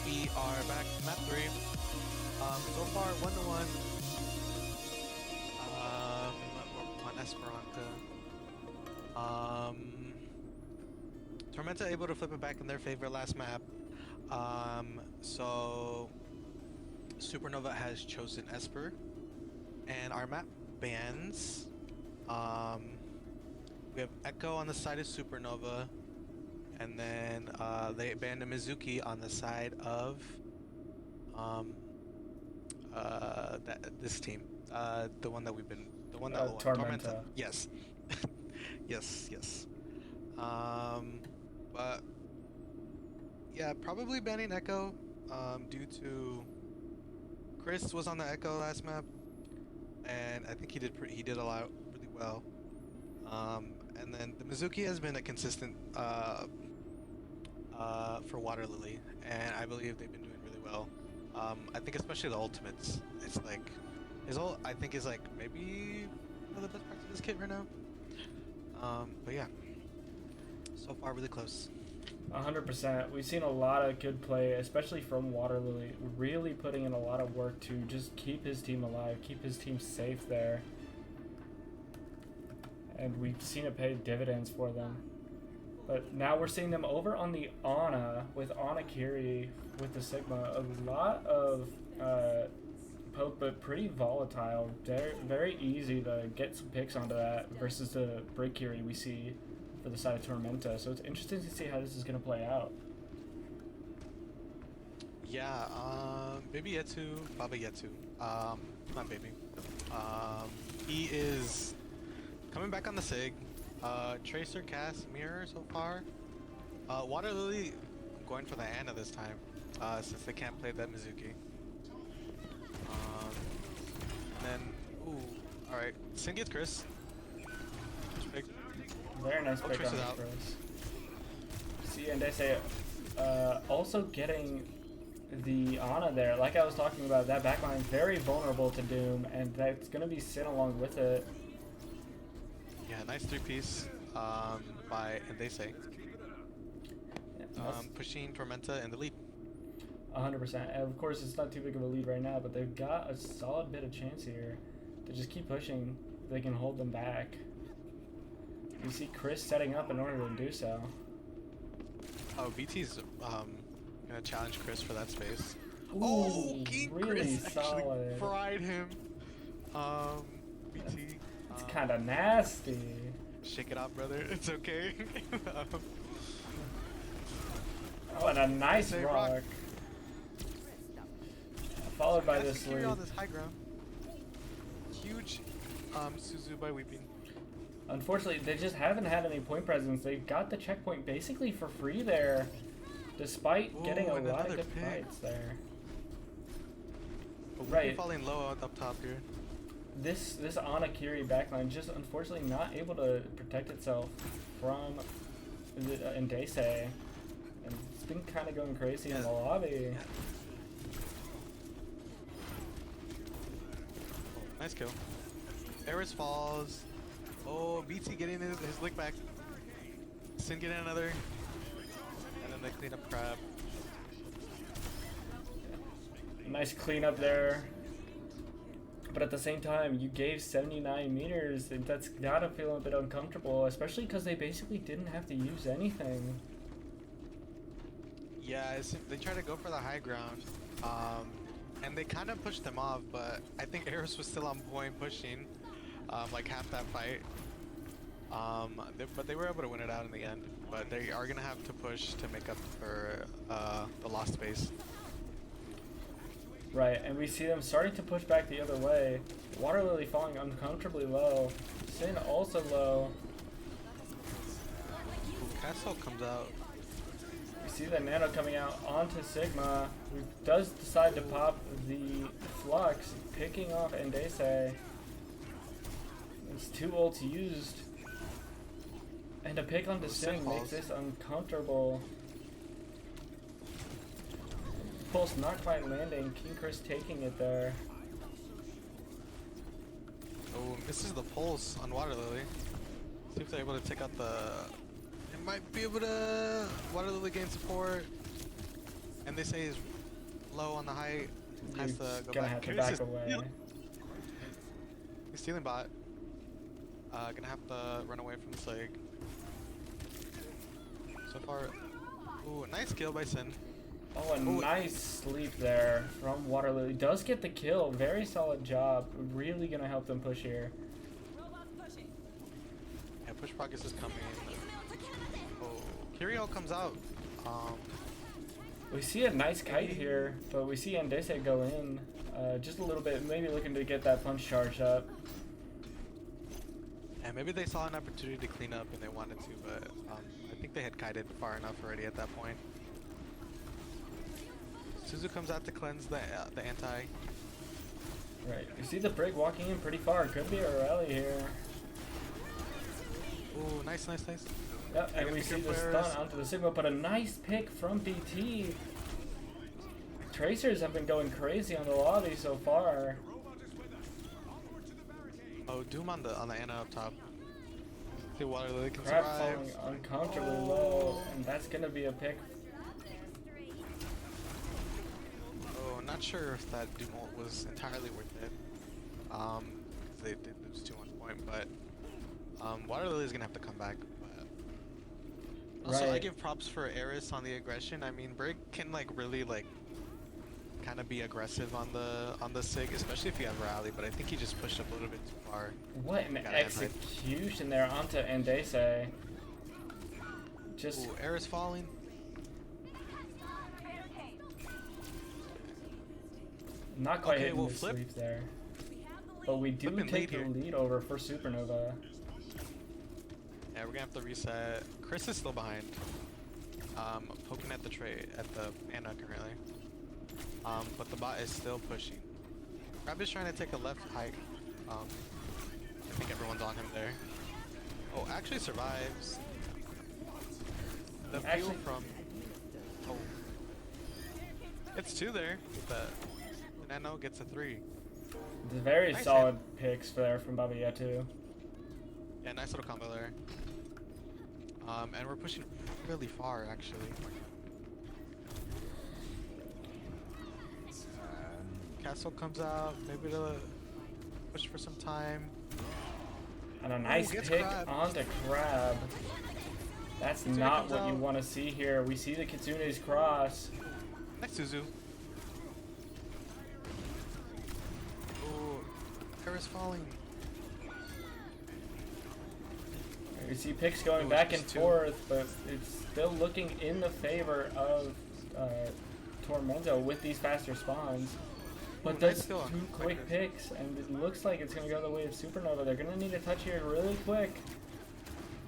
Speaker 5: We are back, map 3. So far, 1-1. We're on Esperanza. Tormenta able to flip it back in their favor last map. So Supernova has chosen Esper, and our map bans. We have Echo on the side of Supernova. And then they abandoned Mizuki on the side of this team, the one that we've been, the one that
Speaker 2: Tormenta.
Speaker 5: Yes, yes. But yeah, probably banning Echo, due to Chris was on the Echo last map, and I think he did a lot really well. And then the Mizuki has been a consistent for Water Lily, and I believe they've been doing really well. I think especially the ultimates. It's like I think is like maybe one of the best parts of this kit right now. But yeah, so far really close.
Speaker 2: 100%. We've seen a lot of good play, especially from Water Lily, really putting in a lot of work to just keep his team alive, keep his team safe there. And we've seen it pay dividends for them. But now we're seeing them over on the Ana with Anakiri with the Sigma. A lot of poke, but pretty volatile. Very easy to get some picks onto that versus the Break Kiri we see for the side of Tormenta. So it's interesting to see how this is going to play out.
Speaker 5: Yeah, Baby Yetu, Baba Yetu. Not Baby. He is coming back on the Sig. Tracer, cast, Mirror so far. Water Lily going for the Ana this time, since they can't play that Mizuki. And then, ooh, alright. Sin gets Chris. Big.
Speaker 2: Very nice pick on
Speaker 5: out.
Speaker 2: Chris. See, and they say, also getting the Ana there, like I was talking about, that backline very vulnerable to Doom, and that's going to be Sin along with it.
Speaker 5: Yeah, nice 3-piece by Endese. Pushing Tormenta in the lead.
Speaker 2: 100%. And of course, it's not too big of a lead right now, but they've got a solid bit of chance here to just keep pushing. They can hold them back. You see Chris setting up in order to do so.
Speaker 5: Oh, BT's gonna challenge Chris for that space.
Speaker 2: Ooh,
Speaker 5: oh, King
Speaker 2: really
Speaker 5: Chris actually
Speaker 2: solid.
Speaker 5: fried him. BT.
Speaker 2: It's kind of nasty.
Speaker 5: Shake it out, brother. It's okay.
Speaker 2: Oh, and a nice
Speaker 5: Say
Speaker 2: rock.
Speaker 5: rock.
Speaker 2: Followed by
Speaker 5: Nice
Speaker 2: this
Speaker 5: to carry
Speaker 2: lead.
Speaker 5: on this high ground. Huge Suzu by Weeping.
Speaker 2: Unfortunately, they just haven't had any point presence. They got the checkpoint basically for free there, despite getting a
Speaker 5: and
Speaker 2: lot of
Speaker 5: another
Speaker 2: good
Speaker 5: pick.
Speaker 2: fights there.
Speaker 5: But
Speaker 2: Right.
Speaker 5: Weeping falling low up top here.
Speaker 2: This Anakiri backline just unfortunately not able to protect itself from Endese, and been kind of going crazy in the lobby.
Speaker 5: Nice kill. Eris falls. Oh, BT getting his lick back. Sin getting another. And then they clean up crab.
Speaker 2: Nice cleanup there. But at the same time, you gave 79 meters, and that's gotta feel a bit uncomfortable, especially because they basically didn't have to use anything.
Speaker 5: Yeah, they try to go for the high ground. And they kind of pushed them off, but I think Eris was still on point pushing. Like half that fight. But they were able to win it out in the end. But they are gonna have to push to make up for the lost space.
Speaker 2: Right, and we see them starting to push back the other way. Water Lily falling uncomfortably low. Sin also low.
Speaker 5: Castle comes out.
Speaker 2: We see the Nano coming out onto Sigma, who does decide to pop the Flux, picking off Endese. There's 2 ults used. And a pick onto Sin makes this uncomfortable. Pulse not quite landing. King Chris taking it there.
Speaker 5: Oh, misses the pulse on Water Lily. See if they're able to take out the... It might be able to... Water Lily gain support. And they say he's low on the height. Has to go
Speaker 2: gonna
Speaker 5: back.
Speaker 2: have to back away.
Speaker 5: He's stealing bot. Gonna have to run away from the Slag. So far... Ooh, nice kill by Sin.
Speaker 2: Oh, a nice sleep there from Water Lily. Does get the kill. Very solid job. Really gonna help them push here.
Speaker 5: Yeah, push progress is coming. Oh, Kirio comes out.
Speaker 2: We see a nice kite here, but we see Endese go in just a little bit, maybe looking to get that punch charged up.
Speaker 5: Yeah, maybe they saw an opportunity to clean up and they wanted to, but I think they had kited far enough already at that point. Suzu comes out to cleanse the anti.
Speaker 2: Right, you see the Brig walking in pretty far. Could be a rally here.
Speaker 5: Ooh, nice.
Speaker 2: Yep, and we see the stun onto the Sigma, but a nice pick from BT. Tracers have been going crazy on the lobby so far.
Speaker 5: Oh, Doom on the Ana up top. See Water Lily can
Speaker 2: Crab
Speaker 5: survive.
Speaker 2: falling uncomfortably low, and that's gonna be a pick.
Speaker 5: Oh, not sure if that Doom ult was entirely worth it. They did lose 2 on point, but Water Lily's gonna have to come back. But also, I give props for Eris on the aggression. I mean, Brig can really kind of be aggressive on the Sig, especially if you have rally. But I think he just pushed up a little bit too far.
Speaker 2: What an execution there onto Endese. Just
Speaker 5: Ooh, Eris falling.
Speaker 2: not quite
Speaker 5: Okay,
Speaker 2: hitting
Speaker 5: we'll
Speaker 2: the
Speaker 5: flip.
Speaker 2: sleep there. But we do
Speaker 5: Flipping
Speaker 2: take
Speaker 5: lead
Speaker 2: the
Speaker 5: here.
Speaker 2: lead over for Supernova.
Speaker 5: Yeah, we're gonna have to reset. Chris is still behind. Poking at the tray at the Ana currently. But the bot is still pushing. Crab is trying to take a left hike. I think everyone's on him there. Oh, actually survives. The peel from... Oh. It's 2 there. With the Nano gets a 3.
Speaker 2: The very
Speaker 5: Nice
Speaker 2: solid picks there from Baba Yetu.
Speaker 5: Yeah, nice little combo there. And we're pushing really far, actually. Castle comes out, maybe to push for some time.
Speaker 2: And a nice
Speaker 5: gets
Speaker 2: pick
Speaker 5: Crab.
Speaker 2: onto Crab. That's
Speaker 5: Kitsune
Speaker 2: not
Speaker 5: comes
Speaker 2: what you
Speaker 5: out.
Speaker 2: want to see here. We see the Kitsune's cross.
Speaker 5: Next Suzu. Oh, Eris falling.
Speaker 2: We see picks going
Speaker 5: Ooh,
Speaker 2: back
Speaker 5: it's
Speaker 2: and
Speaker 5: 2.
Speaker 2: forth, but it's still looking in the favor of Tormenta with these faster spawns. But
Speaker 5: Ooh,
Speaker 2: that's
Speaker 5: nice kill
Speaker 2: 2
Speaker 5: on
Speaker 2: quick
Speaker 5: Quickness.
Speaker 2: picks, and it looks like it's going to go the way of Supernova. They're going to need a touch here really quick.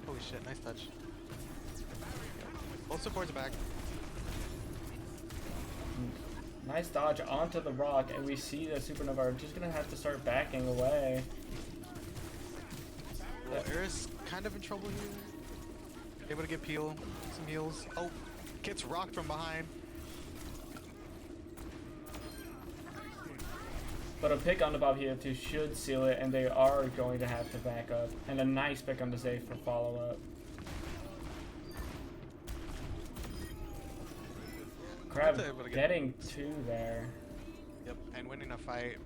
Speaker 5: Holy shit, nice touch. Both supports back.
Speaker 2: Nice dodge onto the rock, and we see that Supernova are just going to have to start backing away.
Speaker 5: Well, Eris kind of in trouble here. Able to get peel, some heals. Oh, gets rocked from behind.
Speaker 2: But a pick on the Bob here too should seal it, and they are going to have to back up. And a nice pick on the Zay for follow-up. Crab getting two there.
Speaker 5: Yep, and winning a fight.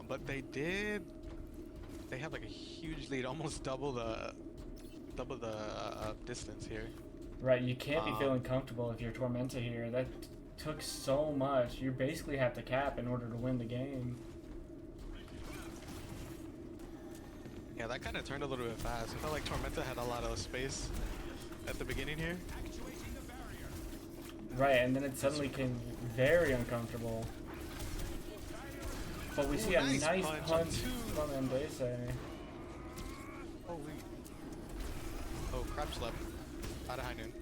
Speaker 5: But they have like a huge lead, almost double the distance here.
Speaker 2: Right, you can't be feeling comfortable if you're Tormenta here. That took so much. You basically have to cap in order to win the game.
Speaker 5: Yeah, that kind of turned a little bit fast. I felt like Tormenta had a lot of space at the beginning here.
Speaker 2: Right, and then it suddenly became very uncomfortable. But we see a nice punch from Mbese.
Speaker 5: Holy. Oh, crab slept. Out of high noon.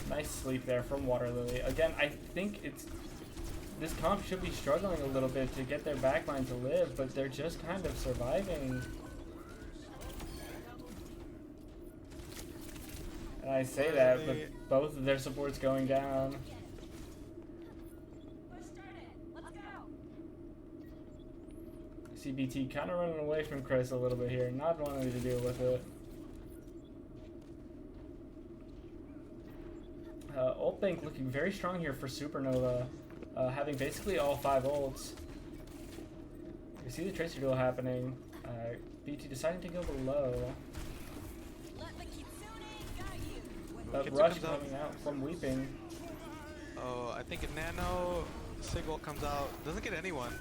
Speaker 2: Nice sleep there from Water Lily. Again, I think this comp should be struggling a little bit to get their backline to live, but they're just kind of surviving. And I say that, but both of their supports going down. CBT kind of running away from Chris a little bit here, not wanting to deal with it. Ult bank looking very strong here for Supernova, having basically all 5 ults. You see the Tracer duel happening. BT deciding to go below. But Rush coming out from Weeping.
Speaker 5: Oh, I think Nano Sigil comes out. Doesn't get anyone.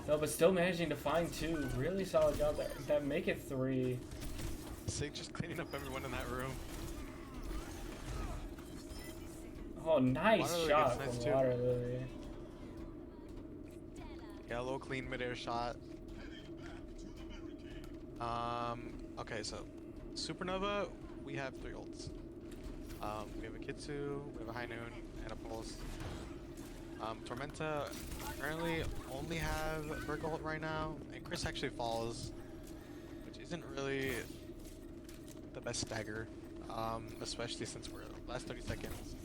Speaker 2: No, but still managing to find 2. Really solid job there. That make it 3.
Speaker 5: Sig just cleaning up everyone in that room.
Speaker 2: Oh, nice
Speaker 5: Water
Speaker 2: shot
Speaker 5: nice
Speaker 2: from
Speaker 5: too.
Speaker 2: Water Lily.
Speaker 5: Yeah, a little clean midair shot. Okay, so Supernova, we have 3 ults. We have a Kitsu, we have a High Noon, and a Pulse. Tormenta currently only have Berg ult right now, and Chris actually falls, which isn't really the best stagger, especially since we're last 30 seconds.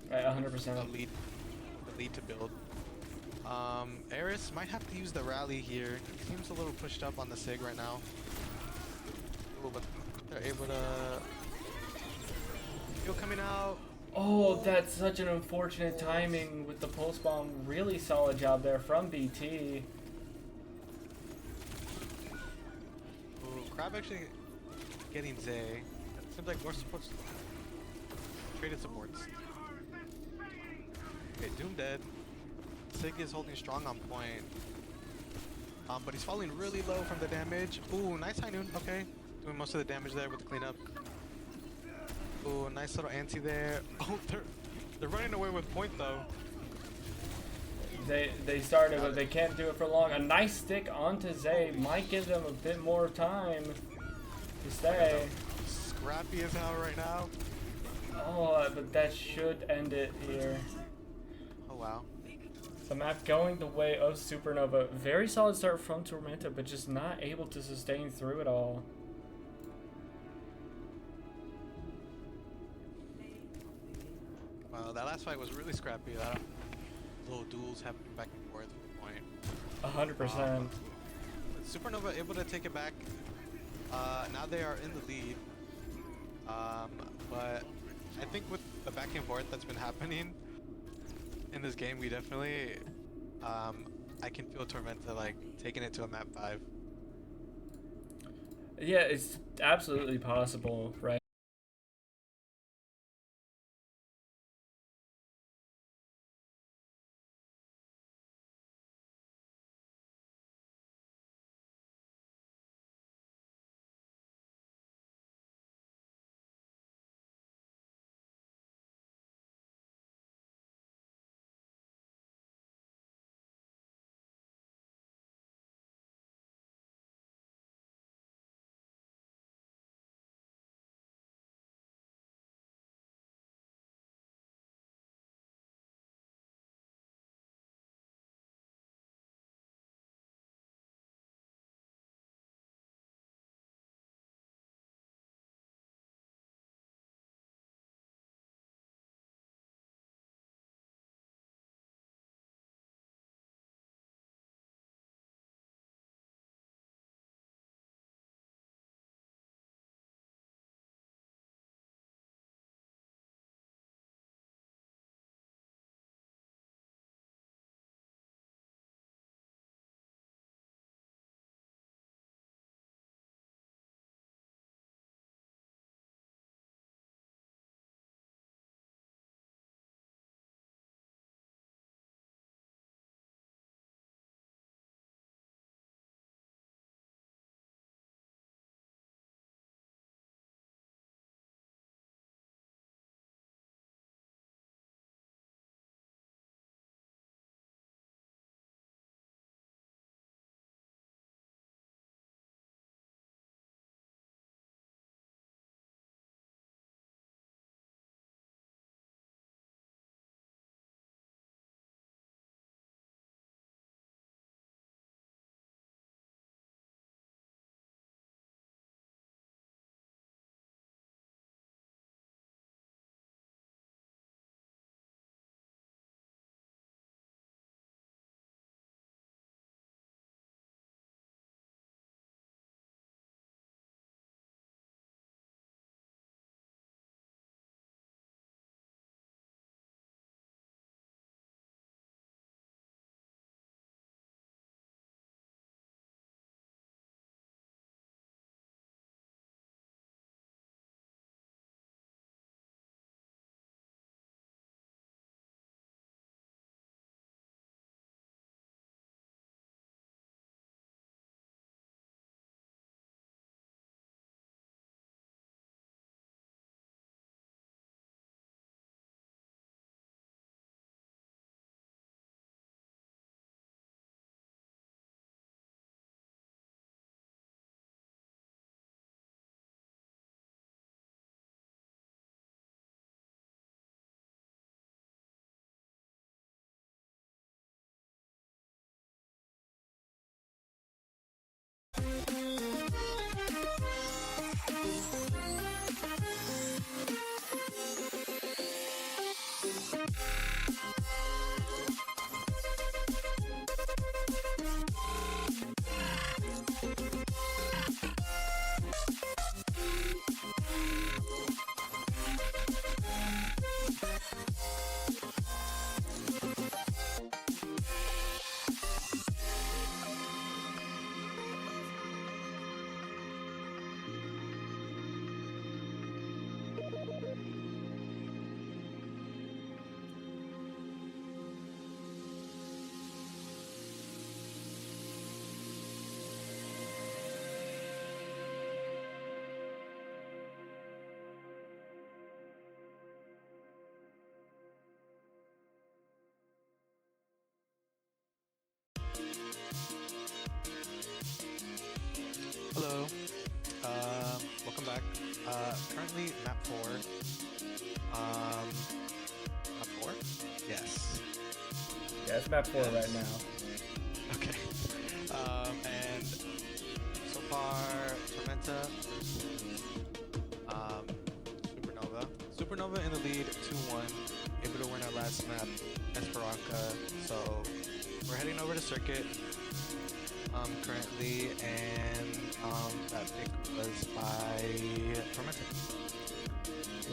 Speaker 2: Right, 100%.
Speaker 5: The lead to build. Eris might have to use the rally here. He seems a little pushed up on the Sig right now. Ooh, but they're able to... Heal coming out.
Speaker 2: Oh, that's such an unfortunate timing with the pulse bomb. Really solid job there from BT.
Speaker 5: Ooh, Crab actually getting Zay. Seems like more supports. Traded supports. Okay, Doom dead. Sig is holding strong on point. But he's falling really low from the damage. Ooh, nice High Noon. Okay. Doing most of the damage there with the cleanup. Ooh, nice little anti there. Oh, they're running away with point though.
Speaker 2: They started, but they can't do it for long. A nice stick onto Zay might give them a bit more time to stay.
Speaker 5: Scrappy as hell right now.
Speaker 2: Oh, but that should end it here.
Speaker 5: Oh wow.
Speaker 2: The map going the way of Supernova. Very solid start from Tormenta, but just not able to sustain through it all.
Speaker 5: Wow, that last fight was really scrappy. Little duels happening back and forth from the point.
Speaker 2: 100%.
Speaker 5: Supernova able to take it back. Now they are in the lead. But I think with the back and forth that's been happening in this game, we definitely, I can feel Tormenta like taking it to a map 5.
Speaker 2: Yeah, it's absolutely possible, right?
Speaker 5: Hello. Welcome back. Currently map 4. Map 4? Yes.
Speaker 2: Yeah, it's map 4 right now.
Speaker 5: Okay. And so far, Tormenta, Supernova. Supernova in the lead, 2-1. Able to win our last map, Esperanza. So we're heading over to Circuit currently, and that pick was by Tormenta.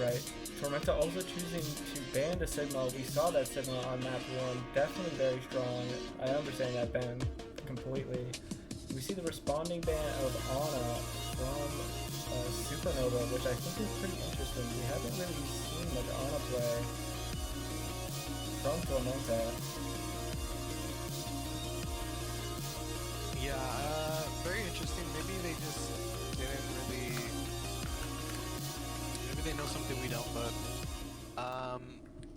Speaker 2: Right. Tormenta also choosing to ban the Sigma. We saw that Sigma on map 1. Definitely very strong. I understand that ban completely. We see the responding ban of Ana from Supernova, which I think is pretty interesting. We haven't really seen much Ana play from Tormenta.
Speaker 5: Yeah, very interesting. Maybe they just didn't really. Maybe they know something we don't, but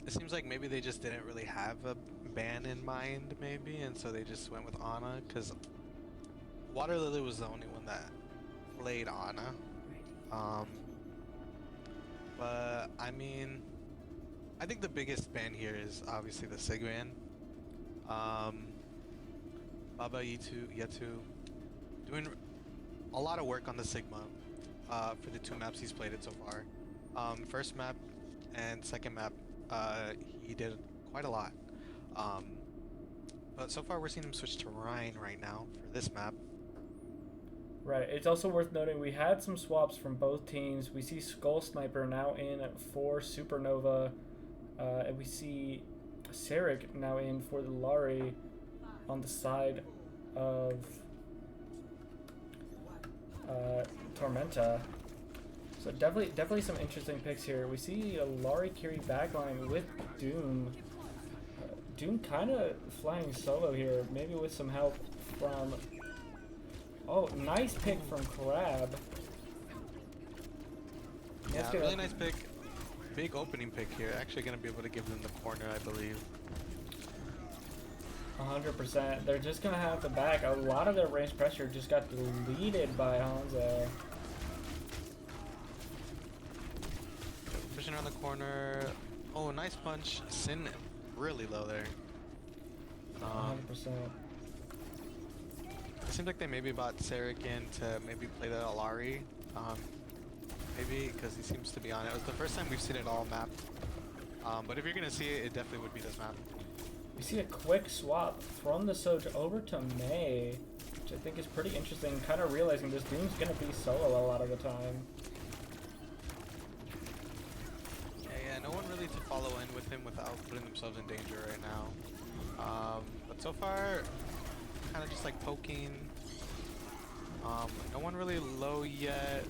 Speaker 5: it seems like maybe they just didn't really have a ban in mind, maybe, and so they just went with Ana, because Water Lily was the only one that played Ana. But I mean, I think the biggest ban here is obviously the Sig ban. Baba Yetu doing a lot of work on the Sigma for the 2 maps he's played it so far. First map and second map, he did quite a lot. But so far we're seeing him switch to Rhine right now for this map.
Speaker 2: Right. It's also worth noting we had some swaps from both teams. We see Skull Sniper now in for Supernova, and we see Sarek now in for the Lari on the side of Tormenta. So definitely some interesting picks here. We see a Lari Kiri backline with Doom. Doom kind of flying solo here, maybe with some help from... Oh, nice pick from Crab.
Speaker 5: Yeah, really nice pick. Big opening pick here. Actually going to be able to give them the corner, I believe.
Speaker 2: 100%. They're just going to have to back. A lot of their range pressure just got deleted by Hanzo.
Speaker 5: Pushing around the corner. Oh, nice punch. Sin really low there.
Speaker 2: 100%.
Speaker 5: It seems like they maybe bought Sarek in to maybe play the Alari. Maybe because he seems to be on it. It was the first time we've seen it all mapped. But if you're going to see it, it definitely would be this map.
Speaker 2: We see a quick swap from the Soj over to Mei, which I think is pretty interesting. Kind of realizing this Doom's going to be solo a lot of the time.
Speaker 5: Yeah, no one really to follow in with him without putting themselves in danger right now. But so far, kind of just like poking. No one really low yet.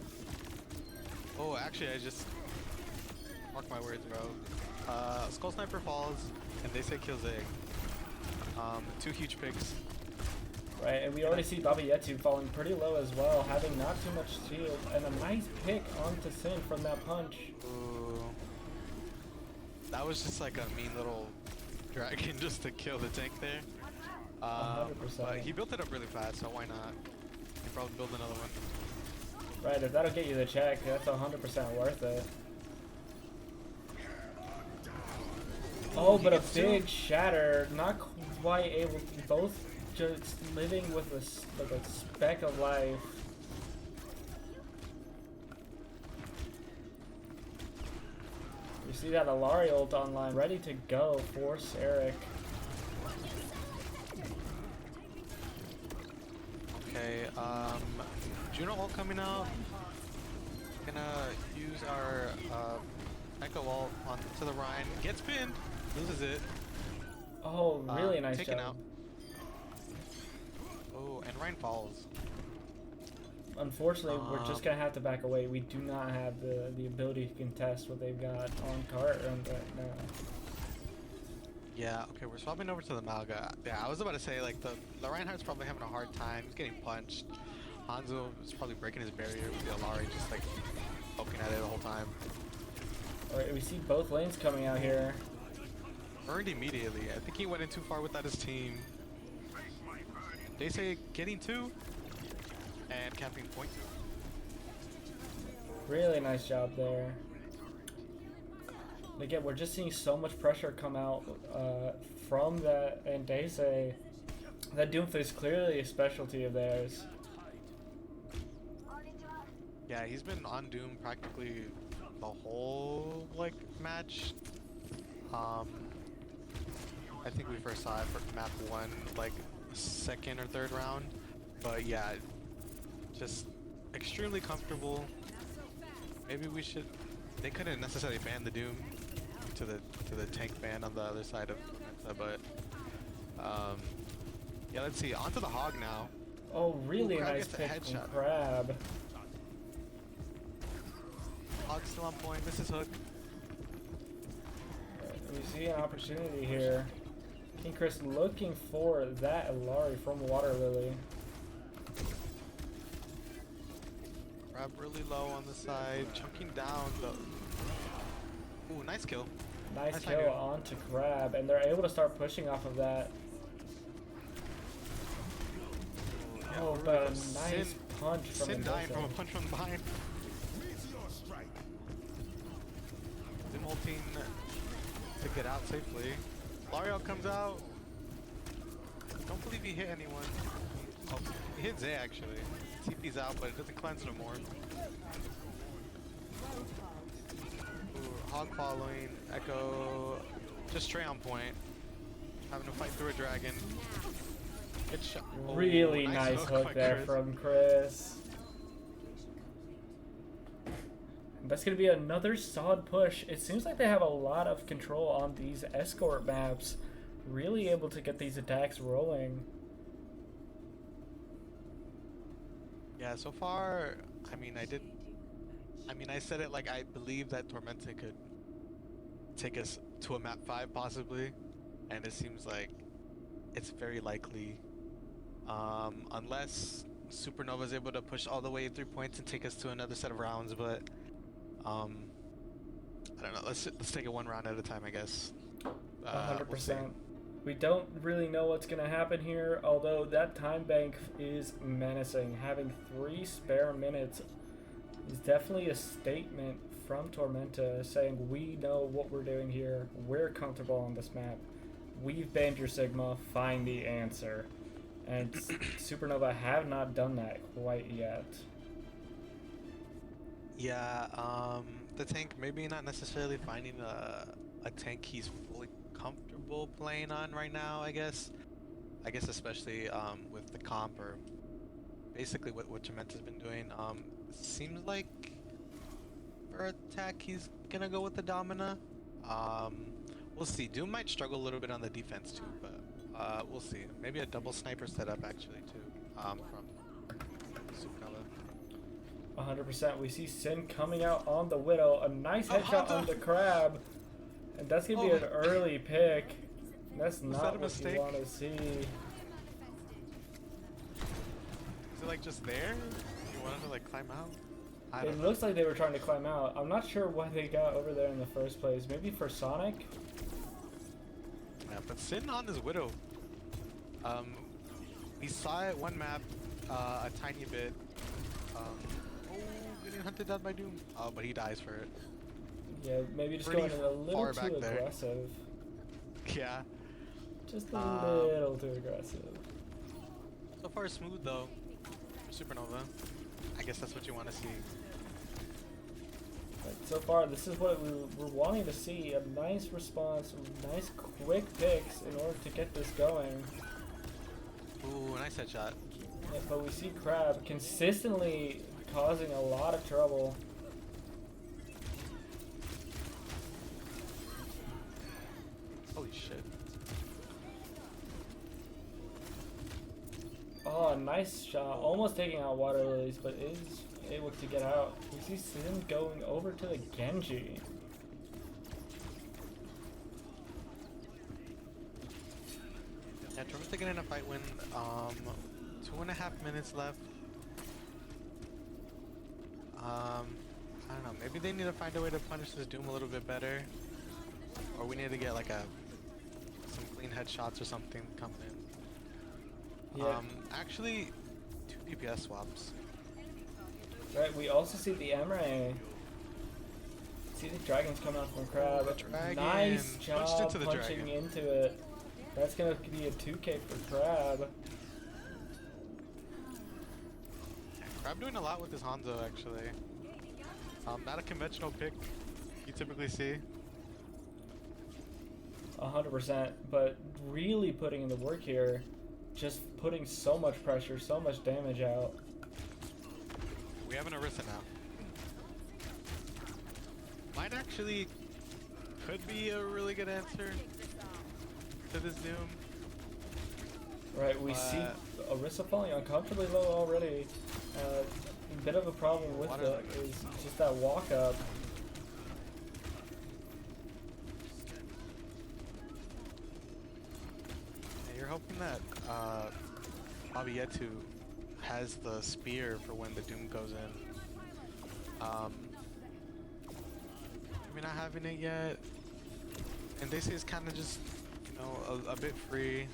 Speaker 5: Oh, actually, I just mark my words, bro. Skull Sniper falls, and they say kill Zig. 2 huge picks.
Speaker 2: Right, and we already see Baba Yetu falling pretty low as well, having not too much shield, and a nice pick onto Sin from that punch.
Speaker 5: Ooh. That was just like a mean little dragon just to kill the tank there.
Speaker 2: 100%.
Speaker 5: But he built it up really fast, so why not? He probably build another one.
Speaker 2: Right, if that'll get you the check, that's 100% worth it. Oh, but a big shatter, not quite able to, both just living with a speck of life. You see that Alari ult online, ready to go for Sarek.
Speaker 5: Okay, Juno ult coming out. Gonna use our Echo ult onto the Rhine. Gets pinned, loses it.
Speaker 2: Oh, really nice
Speaker 5: taken
Speaker 2: job.
Speaker 5: out. Oh, and Rhine falls.
Speaker 2: Unfortunately, we're just gonna have to back away. We do not have the ability to contest what they've got on cart right now.
Speaker 5: Yeah, okay, we're swapping over to the Malga. Yeah, I was about to say, like, the Reinhardt's probably having a hard time. He's getting punched. Hanzo is probably breaking his barrier with the Alari, just, like, poking at it the whole time.
Speaker 2: Alright, we see both lanes coming out here.
Speaker 5: Earned immediately. I think he went in too far without his team. They say getting 2 and camping point.
Speaker 2: Really nice job there. And again, we're just seeing so much pressure come out from that, and they say that Doomfist is clearly a specialty of theirs.
Speaker 5: Yeah, he's been on Doom practically the whole like match. I think we first saw it for map 1, like 2nd or 3rd round. But yeah, just extremely comfortable. Maybe we should. They couldn't necessarily ban the Doom to the tank ban on the other side of Tormenta, but yeah. Let's see. Onto the Hog now.
Speaker 2: Oh, really
Speaker 5: Ooh, Crab
Speaker 2: nice
Speaker 5: gets a
Speaker 2: pick from
Speaker 5: headshot.
Speaker 2: Crab.
Speaker 5: Hog's still on point. This is Hook.
Speaker 2: We see an opportunity here. King Chris looking for that Alari from Water Lily.
Speaker 5: Crab really low on the side, chunking down the. Ooh, nice kill.
Speaker 2: Nice
Speaker 5: High
Speaker 2: kill
Speaker 5: noon.
Speaker 2: onto Crab, and they're able to start pushing off of that.
Speaker 5: Yeah,
Speaker 2: Oh,
Speaker 5: really
Speaker 2: but a
Speaker 5: low.
Speaker 2: nice punch from
Speaker 5: Sin dying from a
Speaker 2: Mendoza.
Speaker 5: punch from behind. Sim ulting to get out safely. L'Oreal comes out. Don't believe he hit anyone. Oh, he hit Zay actually. TP's out, but it doesn't cleanse no more. Ooh, Hog following. Echo just straight on point. Having to fight through a dragon. Good shot. Oh,
Speaker 2: Really nice hook
Speaker 5: by
Speaker 2: there
Speaker 5: Chris.
Speaker 2: from Chris. That's going to be another solid push. It seems like they have a lot of control on these escort maps. Really able to get these attacks rolling.
Speaker 5: Yeah, so far, I mean, I said it like I believe that Tormenta could take us to a map 5 possibly, and it seems like it's very likely, unless Supernova is able to push all the way 3 points and take us to another set of rounds, but I don't know, let's take it 1 round at a time, I guess.
Speaker 2: 100%. We don't really know what's going to happen here, although that time bank is menacing. Having 3 spare minutes is definitely a statement from Tormenta saying, we know what we're doing here, we're comfortable on this map, we've banned your Sigma, find the answer. And Supernova have not done that quite yet.
Speaker 5: Yeah, the tank maybe not necessarily finding a tank he's fully comfortable playing on right now, I guess especially with the comp, or basically what Tormenta's been doing. Seems like for attack he's gonna go with the Domina. We'll see. Doom might struggle a little bit on the defense too, but we'll see. Maybe a double sniper setup actually too, from Supernova.
Speaker 2: 100%. We see Sin coming out on the Widow. A nice headshot on the Crab. And that's going to be an early pick. That's not
Speaker 5: that a
Speaker 2: what
Speaker 5: mistake?
Speaker 2: you want to see.
Speaker 5: Is it like just there? You wanted to like climb out? I don't
Speaker 2: It
Speaker 5: know.
Speaker 2: looks like they were trying to climb out. I'm not sure why they got over there in the first place. Maybe for Sonic?
Speaker 5: Yeah, but Sin on his Widow. We saw it one map, a tiny bit. Oh, getting hunted down by Doom. Oh, but he dies for it.
Speaker 2: Yeah, maybe just
Speaker 5: Pretty
Speaker 2: going a little
Speaker 5: far
Speaker 2: too
Speaker 5: back there.
Speaker 2: aggressive.
Speaker 5: Yeah.
Speaker 2: Just a little too aggressive.
Speaker 5: So far smooth though. For Supernova. I guess that's what you want to see.
Speaker 2: But so far, this is what we're wanting to see. A nice response, nice quick picks in order to get this going.
Speaker 5: Ooh, nice headshot.
Speaker 2: Yeah, but we see Crab consistently causing a lot of trouble.
Speaker 5: Holy shit.
Speaker 2: Oh, nice shot. Almost taking out Water Lilies, but is able to get out. We see Sin going over to the Genji.
Speaker 5: Yeah, Tormenta getting a fight win. 2.5 minutes left. I don't know. Maybe they need to find a way to punish this Doom a little bit better, or we need to get like some clean headshots or something coming in.
Speaker 2: Yeah.
Speaker 5: Actually, 2 DPS swaps.
Speaker 2: Right, we also see the Emre. See the dragons coming out from Crab.
Speaker 5: The dragon
Speaker 2: Nice
Speaker 5: punched
Speaker 2: job
Speaker 5: into the
Speaker 2: punching
Speaker 5: dragon.
Speaker 2: into it. That's gonna be a 2K for Crab.
Speaker 5: Crab doing a lot with his Hanzo actually. Not a conventional pick you typically see.
Speaker 2: 100%, but really putting in the work here. Just putting so much pressure, so much damage out.
Speaker 5: We have an Orisa now. Might actually could be a really good answer to this Doom.
Speaker 2: Right, we see Orisa falling uncomfortably low already. A bit of a problem with it is just that walk up.
Speaker 5: Yeah, you're hoping that Babietu has the spear for when the Doom goes in. Maybe not having it yet. And they say it's kind of just, you know, a bit free.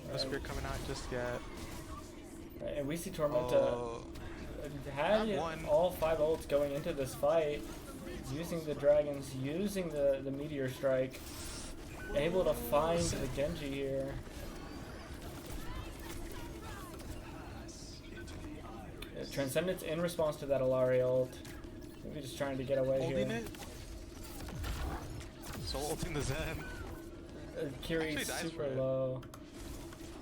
Speaker 5: No spear coming out just yet.
Speaker 2: Right, and we see Tormenta had all 5 ults going into this fight, using the dragons, using the meteor strike, able to find the Genji here. Transcendence in response to that Alari ult. Maybe just trying to get away
Speaker 5: Holding
Speaker 2: here.
Speaker 5: it. So ulting the Zen.
Speaker 2: Kiri's
Speaker 5: dies
Speaker 2: super
Speaker 5: for it.
Speaker 2: low,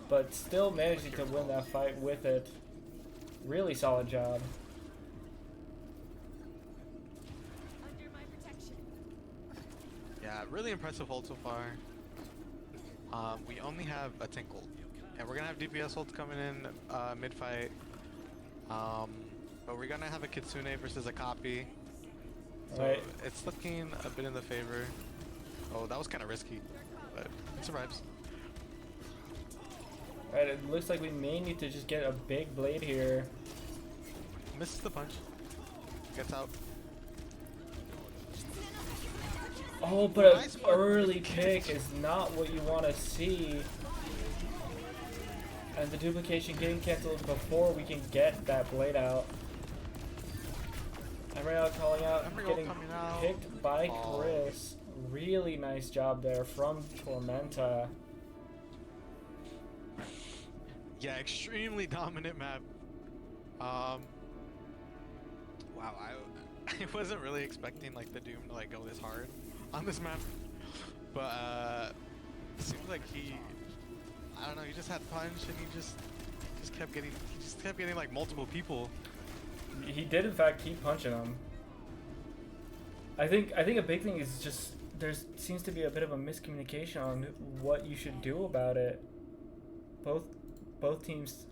Speaker 2: but still managing to win that fight with it. Really solid job.
Speaker 5: Yeah, really impressive ult so far. We only have a Tinkle, and we're gonna have DPS ults coming in mid-fight. But we're gonna have a Kitsune versus a copy. So
Speaker 2: Right.
Speaker 5: it's looking a bit in the favor. Oh, that was kind of risky, but it survives.
Speaker 2: Right, it looks like we may need to just get a big blade here.
Speaker 5: Misses the punch. Gets out.
Speaker 2: Oh, but
Speaker 5: Nice
Speaker 2: an
Speaker 5: one.
Speaker 2: early pick is not what you want to see. And the duplication getting cancelled before we can get that blade out. Emerald calling out,
Speaker 5: Emerald
Speaker 2: getting
Speaker 5: coming out.
Speaker 2: picked by
Speaker 5: Oh.
Speaker 2: Chris. Really nice job there from Tormenta.
Speaker 5: Yeah, extremely dominant map. Wow, I wasn't really expecting like the Doom to like go this hard on this map, but it seems like I don't know, he just had punch and he just kept getting like multiple people.
Speaker 2: He did in fact keep punching him. I think a big thing is just there seems to be a bit of a miscommunication on what you should do about it. Both teams,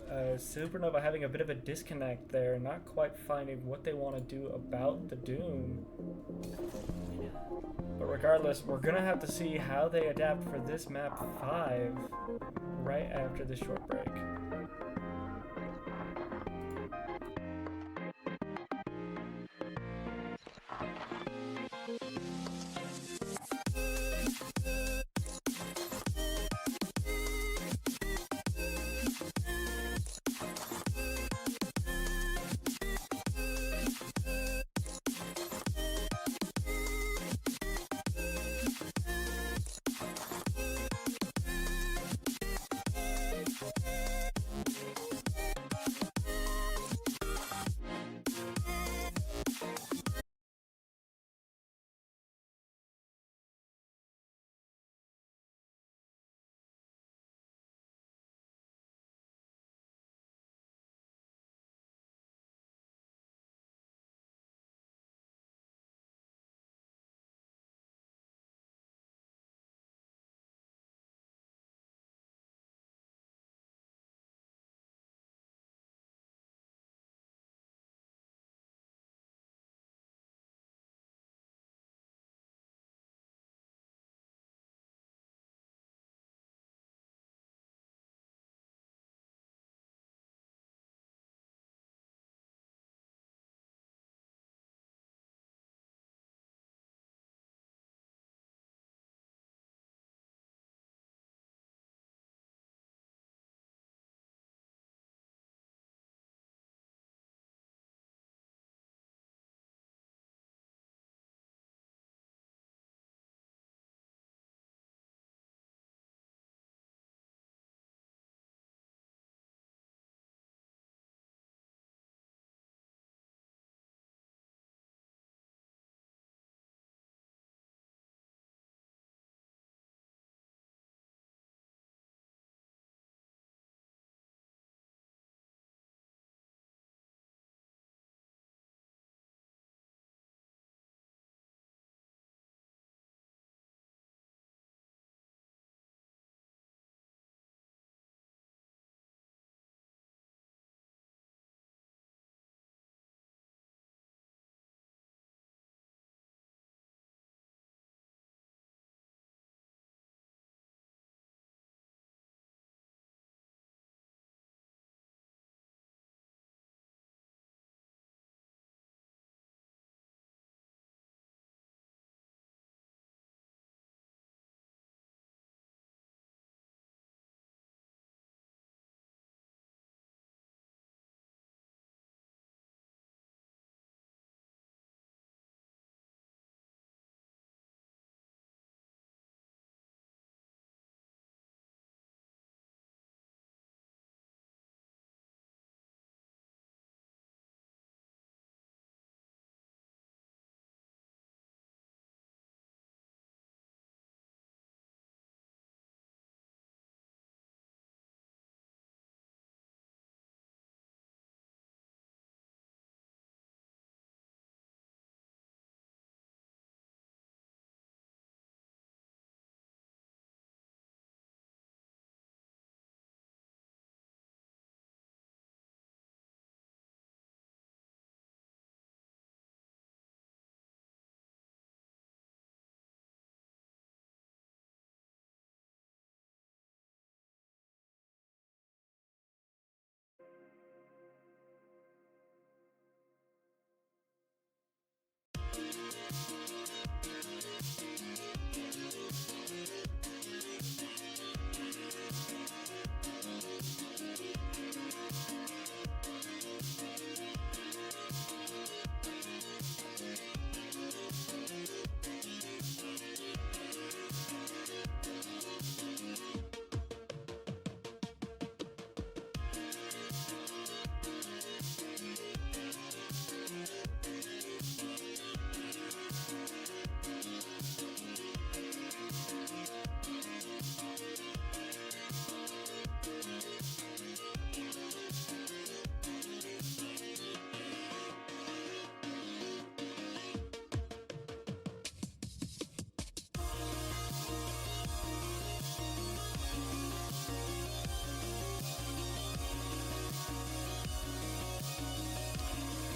Speaker 2: Supernova having a bit of a disconnect there, not quite finding what they want to do about the Doom. But regardless, we're gonna have to see how they adapt for this map 5 right after this short break.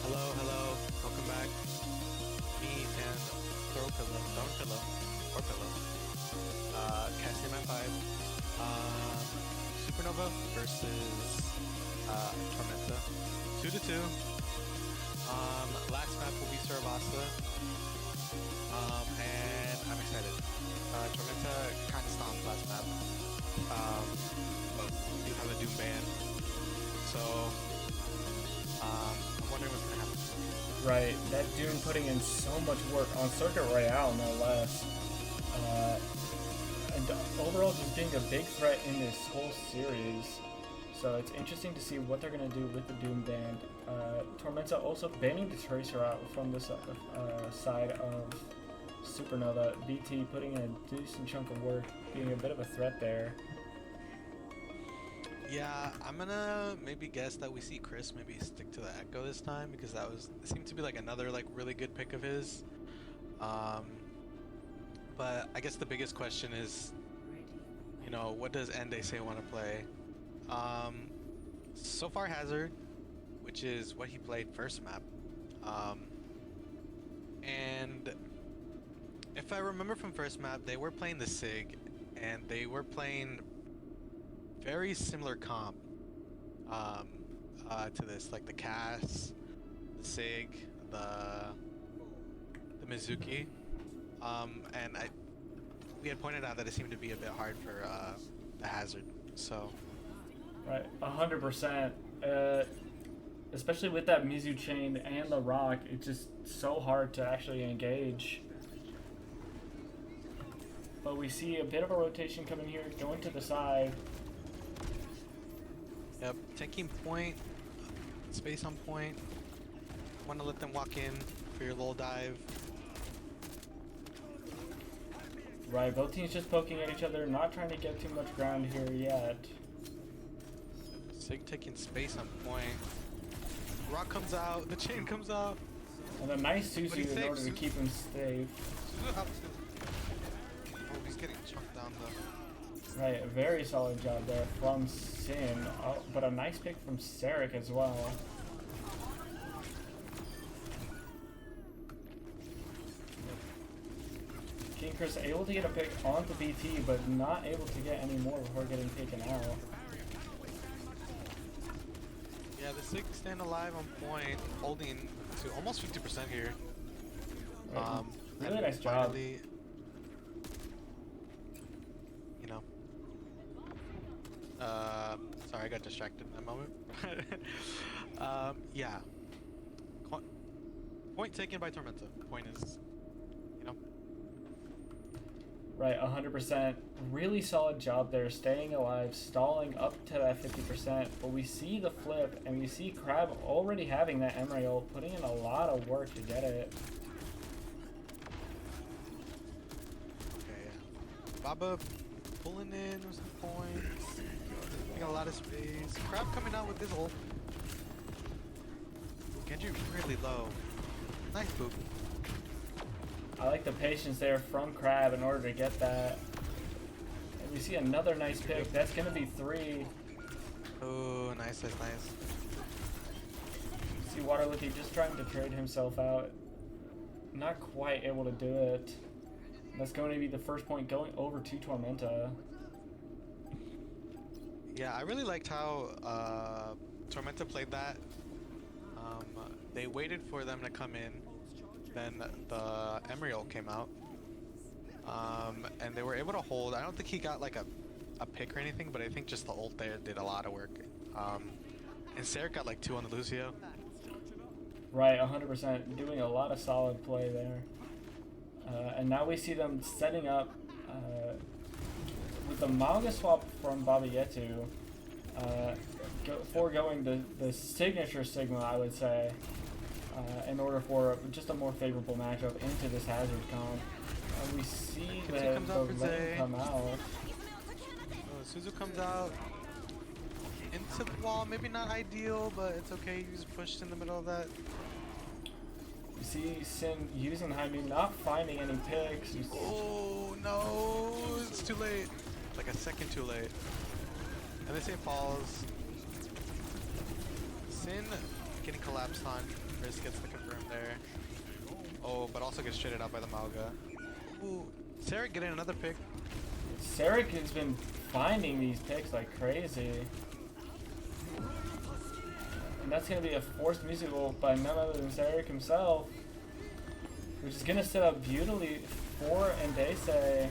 Speaker 5: Hello, hello, welcome back. Me and Thorn Pillow, or Pillow. Casting map 5. Supernova versus Tormenta. 2-2. Last map will be Saravasa. And I'm excited. Tormenta kind of stomped last map. But you have a Doom ban. So I'm wondering what's gonna happen.
Speaker 2: Right, that Dune putting in so much work on Circuit Royale, no less. And overall just being a big threat in this whole series. So it's interesting to see what they're going to do with the Doom band. Tormenta also banning the Tracer out from the side of Supernova. BT putting in a decent chunk of work, being a bit of a threat there.
Speaker 5: Yeah, I'm gonna maybe guess that we see Chris maybe stick to the Echo this time, because that seemed to be like another like really good pick of his. But I guess the biggest question is, you know, what does Ende say want to play? So far Hazard, which is what he played first map. And if I remember from first map, they were playing the Sig, and they were playing very similar comp to this, like the Cass, the Sig, the Mizuki, and we had pointed out that it seemed to be a bit hard for the Hazard. So
Speaker 2: Right, 100%. Especially with that Mizu chain and the Rock, it's just so hard to actually engage. But we see a bit of a rotation coming here, going to the side.
Speaker 5: yep, taking point, space on point. Want to let them walk in for your little dive.
Speaker 2: Right, both teams just poking at each other, not trying to get too much ground here yet.
Speaker 5: Sig taking space on point. Rock comes out, the chain comes out.
Speaker 2: And a nice
Speaker 5: But
Speaker 2: Suzu
Speaker 5: he's
Speaker 2: in
Speaker 5: safe,
Speaker 2: order to keep him safe.
Speaker 5: Oh, he's getting chunked down the...
Speaker 2: Right, a very solid job there from Sin, but a nice pick from Sarek as well. King Chris able to get a pick onto BT, but not able to get any more before getting taken out.
Speaker 5: Yeah, the Sig staying alive on point, holding to almost 50% here.
Speaker 2: Right. Really
Speaker 5: and
Speaker 2: nice job.
Speaker 5: finally, you know, sorry, I got distracted in that moment. Yeah. Point taken by Tormenta. Point is, you know.
Speaker 2: Right, 100%. Really solid job there, staying alive, stalling up to that 50%. But we see the flip, and we see Crab already having that Emrail, putting in a lot of work to get it.
Speaker 5: Okay, yeah. Baba pulling in with some points. Getting a lot of space. Crab coming out with his ult. Genji really low. Nice boop.
Speaker 2: I like the patience there from Crab in order to get that. And we see another nice pick. That's going to be 3.
Speaker 5: Oh, nice, that's nice.
Speaker 2: See Waterlicky just trying to trade himself out. Not quite able to do it. That's going to be the first point going over to Tormenta.
Speaker 5: Yeah, I really liked how Tormenta played that. They waited for them to come in, then the Emerald came out. And they were able to hold. I don't think he got like a pick or anything, but I think just the ult there did a lot of work. And Sarah got like 2 on the Lucio.
Speaker 2: Right, 100%. Doing a lot of solid play there. And now we see them setting up with the Malga swap from Baba Yetu, foregoing the signature Sigma, I would say, in order for just a more favorable matchup into this Hazard comp. We see the lane come out.
Speaker 5: Suzu comes out into the wall. Maybe not ideal, but it's okay. He's pushed in the middle of that.
Speaker 2: You see Sin using high beam, not finding any picks.
Speaker 5: Oh no, it's too late. Like a second too late. And the same falls. Sin getting collapsed on. Riz gets the confirm there. Oh, but also gets traded out by the Malga. Ooh, Sarek getting another pick.
Speaker 2: Sarek has been finding these picks like crazy. And that's going to be a forced musical by none other than Sarek himself, which is going to set up beautifully for Endese.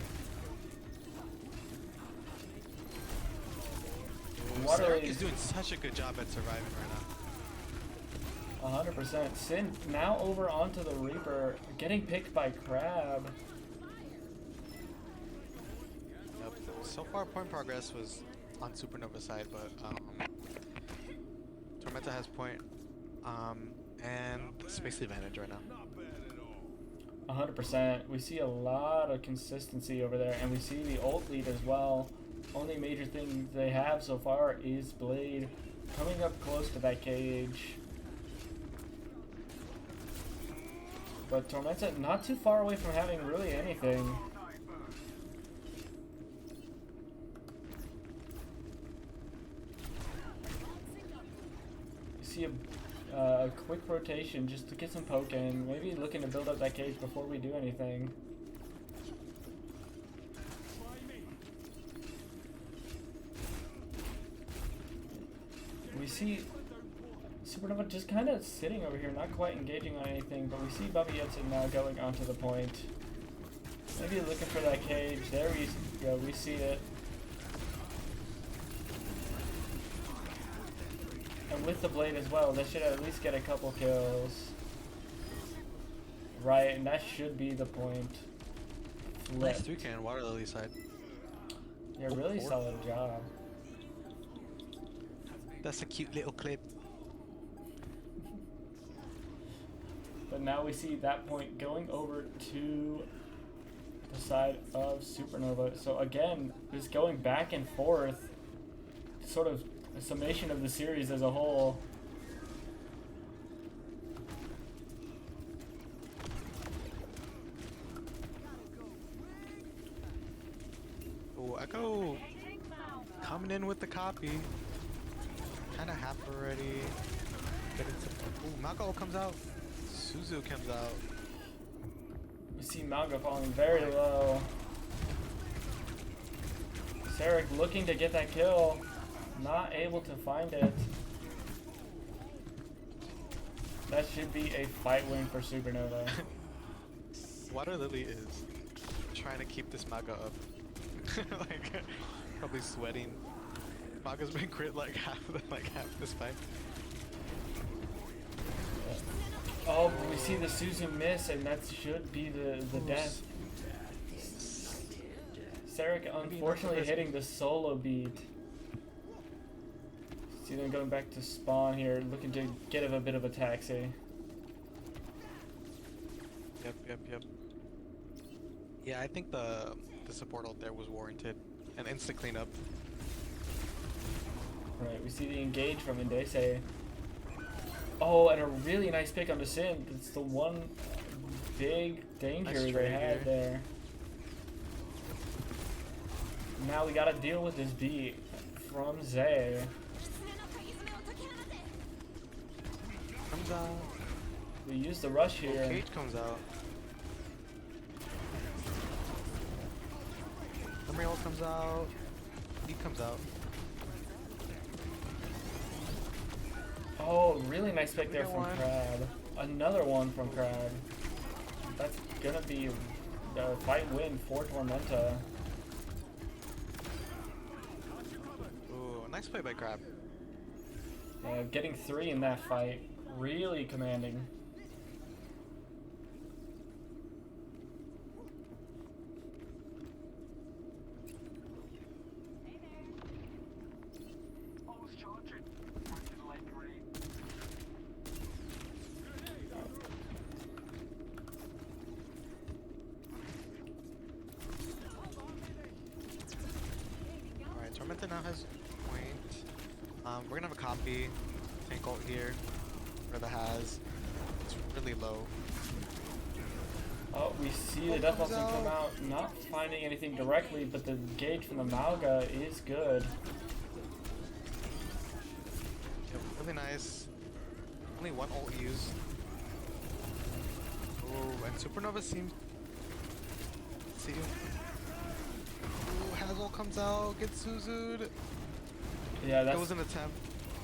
Speaker 5: Sarek is doing such a good job at surviving right now.
Speaker 2: 100%. Sin now over onto the Reaper, getting picked by Crab.
Speaker 5: Yep. So far, point progress was on Supernova side, but Tormenta has point, and space advantage right now.
Speaker 2: 100%. We see a lot of consistency over there, and we see the ult lead as well. Only major thing they have so far is Blade coming up close to that cage. But Tormenta not too far away from having really anything. You see a quick rotation just to get some poke in. Maybe looking to build up that cage before we do anything. We see Supernova just kind of sitting over here, not quite engaging on anything, but we see Baba Yetsin now going onto the point. Maybe looking for that cage. There we go, we see it. And with the blade as well, they should at least get a couple kills. Right, and that should be the point.
Speaker 5: Nice 3-can Water Lily side.
Speaker 2: Yeah, really solid job.
Speaker 5: That's a cute little clip.
Speaker 2: But now we see that point going over to the side of Supernova. So again, just going back and forth, sort of a summation of the series as a whole.
Speaker 5: Oh, Echo coming in with the copy. Kind of half already. Ooh, Mako comes out. Suzu comes out.
Speaker 2: We see Malga falling very low. Sarek looking to get that kill. Not able to find it. That should be a fight win for Supernova.
Speaker 5: Water Lily is trying to keep this Maga up. Like, probably sweating. Maga's been crit like half this fight.
Speaker 2: Oh, but we see the Suzu miss, and that should be the death. Sarek unfortunately hitting the solo beat. See them going back to spawn here, looking to get a bit of a taxi.
Speaker 5: Yep. Yeah, I think the support ult there was warranted. An instant cleanup.
Speaker 2: Right, we see the engage from Indese. Oh, and a really nice pick on the Sin. It's the one big danger
Speaker 5: Nice
Speaker 2: they
Speaker 5: trade
Speaker 2: had
Speaker 5: here.
Speaker 2: there. Now we gotta deal with this beat from Zay.
Speaker 5: Comes out.
Speaker 2: We use the rush here.
Speaker 5: Cage comes out. Emerald comes out. He comes out.
Speaker 2: Oh, really nice pick there
Speaker 5: We
Speaker 2: from
Speaker 5: got one.
Speaker 2: Crab. Another one from Crab. that's gonna be a fight win for Tormenta.
Speaker 5: Ooh, nice play by Crab.
Speaker 2: Getting 3 in that fight, really commanding.
Speaker 5: Alright, Tormenta now has point. We're gonna have a copy. Tank ult here. For the has. It's really low.
Speaker 2: Oh, we see the Death Pulse come out, not finding anything directly, but the gauge from the Malga is good.
Speaker 5: Yep, really nice. Only one ult used. Oh, and Supernova seems. See. Ooh, Hazel comes out, gets Suzu'd.
Speaker 2: Yeah,
Speaker 5: It was an attempt.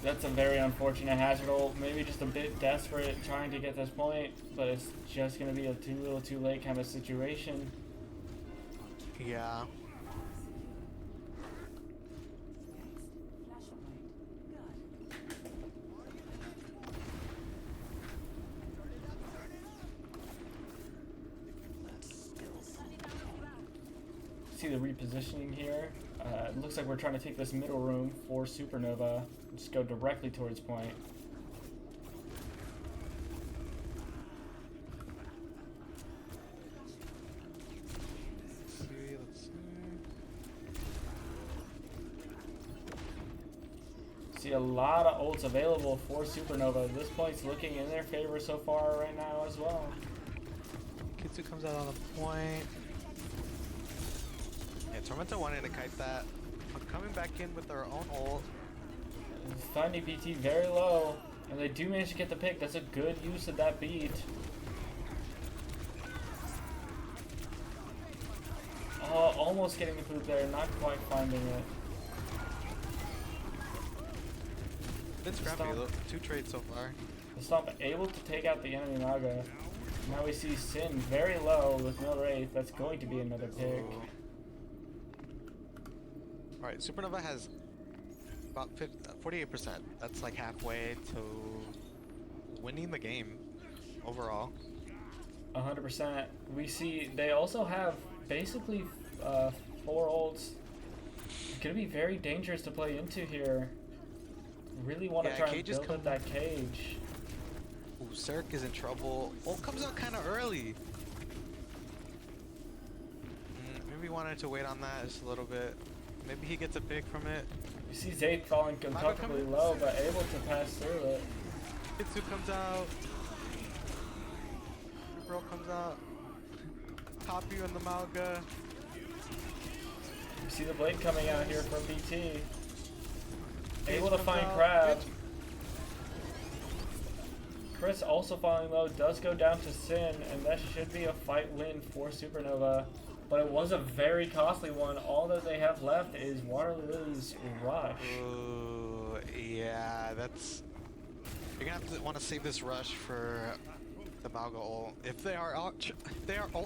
Speaker 2: that's a very unfortunate hazard ult. Maybe just a bit desperate trying to get this point, but it's just going to be a too little too late kind of situation.
Speaker 5: Yeah.
Speaker 2: See the repositioning here. It looks like we're trying to take this middle room for Supernova. Just go directly towards point.
Speaker 5: Let's see.
Speaker 2: See a lot of ults available for Supernova. This point's looking in their favor so far right now as well.
Speaker 5: Kitsu comes out on the point. Yeah, Tormenta wanted to kite that. Coming back in with their own ult.
Speaker 2: Finding BT very low, and they do manage to get the pick. That's a good use of that beat. Oh, almost getting the poop there, not quite finding it.
Speaker 5: Been scrappy,
Speaker 2: Stomp.
Speaker 5: look, 2 trades so far.
Speaker 2: The Stomp able to take out the enemy Naga. Now we see Sin very low with no Wraith. That's going to be another pick.
Speaker 5: Alright, Supernova has about 48%. That's like halfway to winning the game overall.
Speaker 2: 100%. We see they also have basically 4 ults. Gonna be very dangerous to play into here. Really want to
Speaker 5: Yeah,
Speaker 2: try and
Speaker 5: Cage is
Speaker 2: build up that cage.
Speaker 5: Ooh, Zerk is in trouble. Ult comes out kind of early. Maybe wanted to wait on that just a little bit. Maybe he gets a pick from it.
Speaker 2: You see Zayd falling uncomfortably low, but able to pass through it.
Speaker 5: Kitsu comes out. Bro comes out. Copy on the Malga.
Speaker 2: You see the blade coming out here from BT. Able to
Speaker 5: comes
Speaker 2: find
Speaker 5: out.
Speaker 2: Crab. Chris also falling low, does go down to Sin, and that should be a fight win for Supernova. But it was a very costly one. All that they have left is Water Lily's Rush.
Speaker 5: Ooh, yeah, that's. You're gonna have to want to save this rush for the Malga ult. If they are ult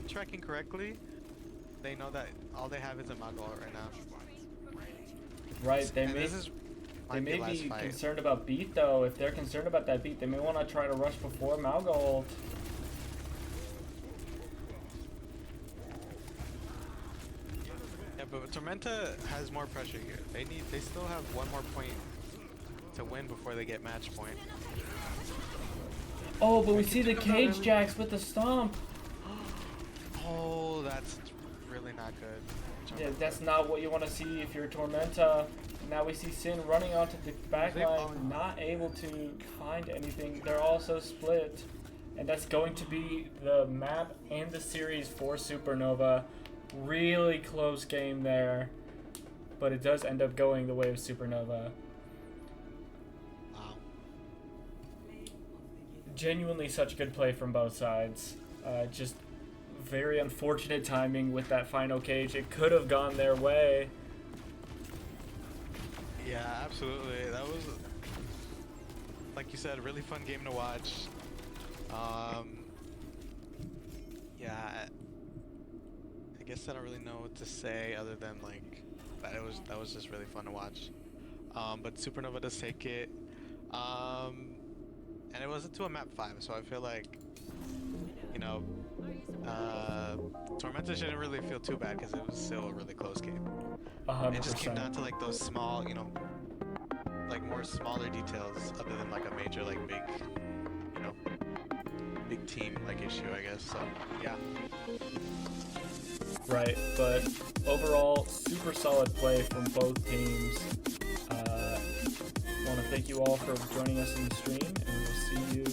Speaker 5: tracking correctly, they know that all they have is a Malga ult right now.
Speaker 2: Right, they
Speaker 5: And
Speaker 2: may,
Speaker 5: this is
Speaker 2: they
Speaker 5: might
Speaker 2: may
Speaker 5: last
Speaker 2: be
Speaker 5: fight.
Speaker 2: concerned about beat though. If they're concerned about that beat, they may want to try to rush before Malga ult.
Speaker 5: Yeah, but Tormenta has more pressure here. They still have one more point to win before they get match point.
Speaker 2: Oh, but we see the cage jacks with the stomp.
Speaker 5: Oh, that's really not good.
Speaker 2: Yeah, that's not what you want to see if you're Tormenta. Now we see Sin running onto the back line, not able to find anything. They're also split. And that's going to be the map and the series for Supernova. Really close game there. But it does end up going the way of Supernova.
Speaker 5: Wow.
Speaker 2: Genuinely such good play from both sides. Just very unfortunate timing with that final cage. It could have gone their way.
Speaker 5: Yeah, absolutely. That was, like you said, a really fun game to watch. Yeah, Yeah, I guess I don't really know what to say other than like that was just really fun to watch. But Supernova does take it. And it wasn't to a map 5, so I feel like, you know, Tormenta shouldn't really feel too bad because it was still a really close game. It just came
Speaker 2: 100%.
Speaker 5: down to like those small, you know, like more smaller details other than like a major like big, you know, big team like issue, I guess. So yeah.
Speaker 2: Right, but overall, super solid play from both teams. Want to thank you all for joining us in the stream, and we'll see you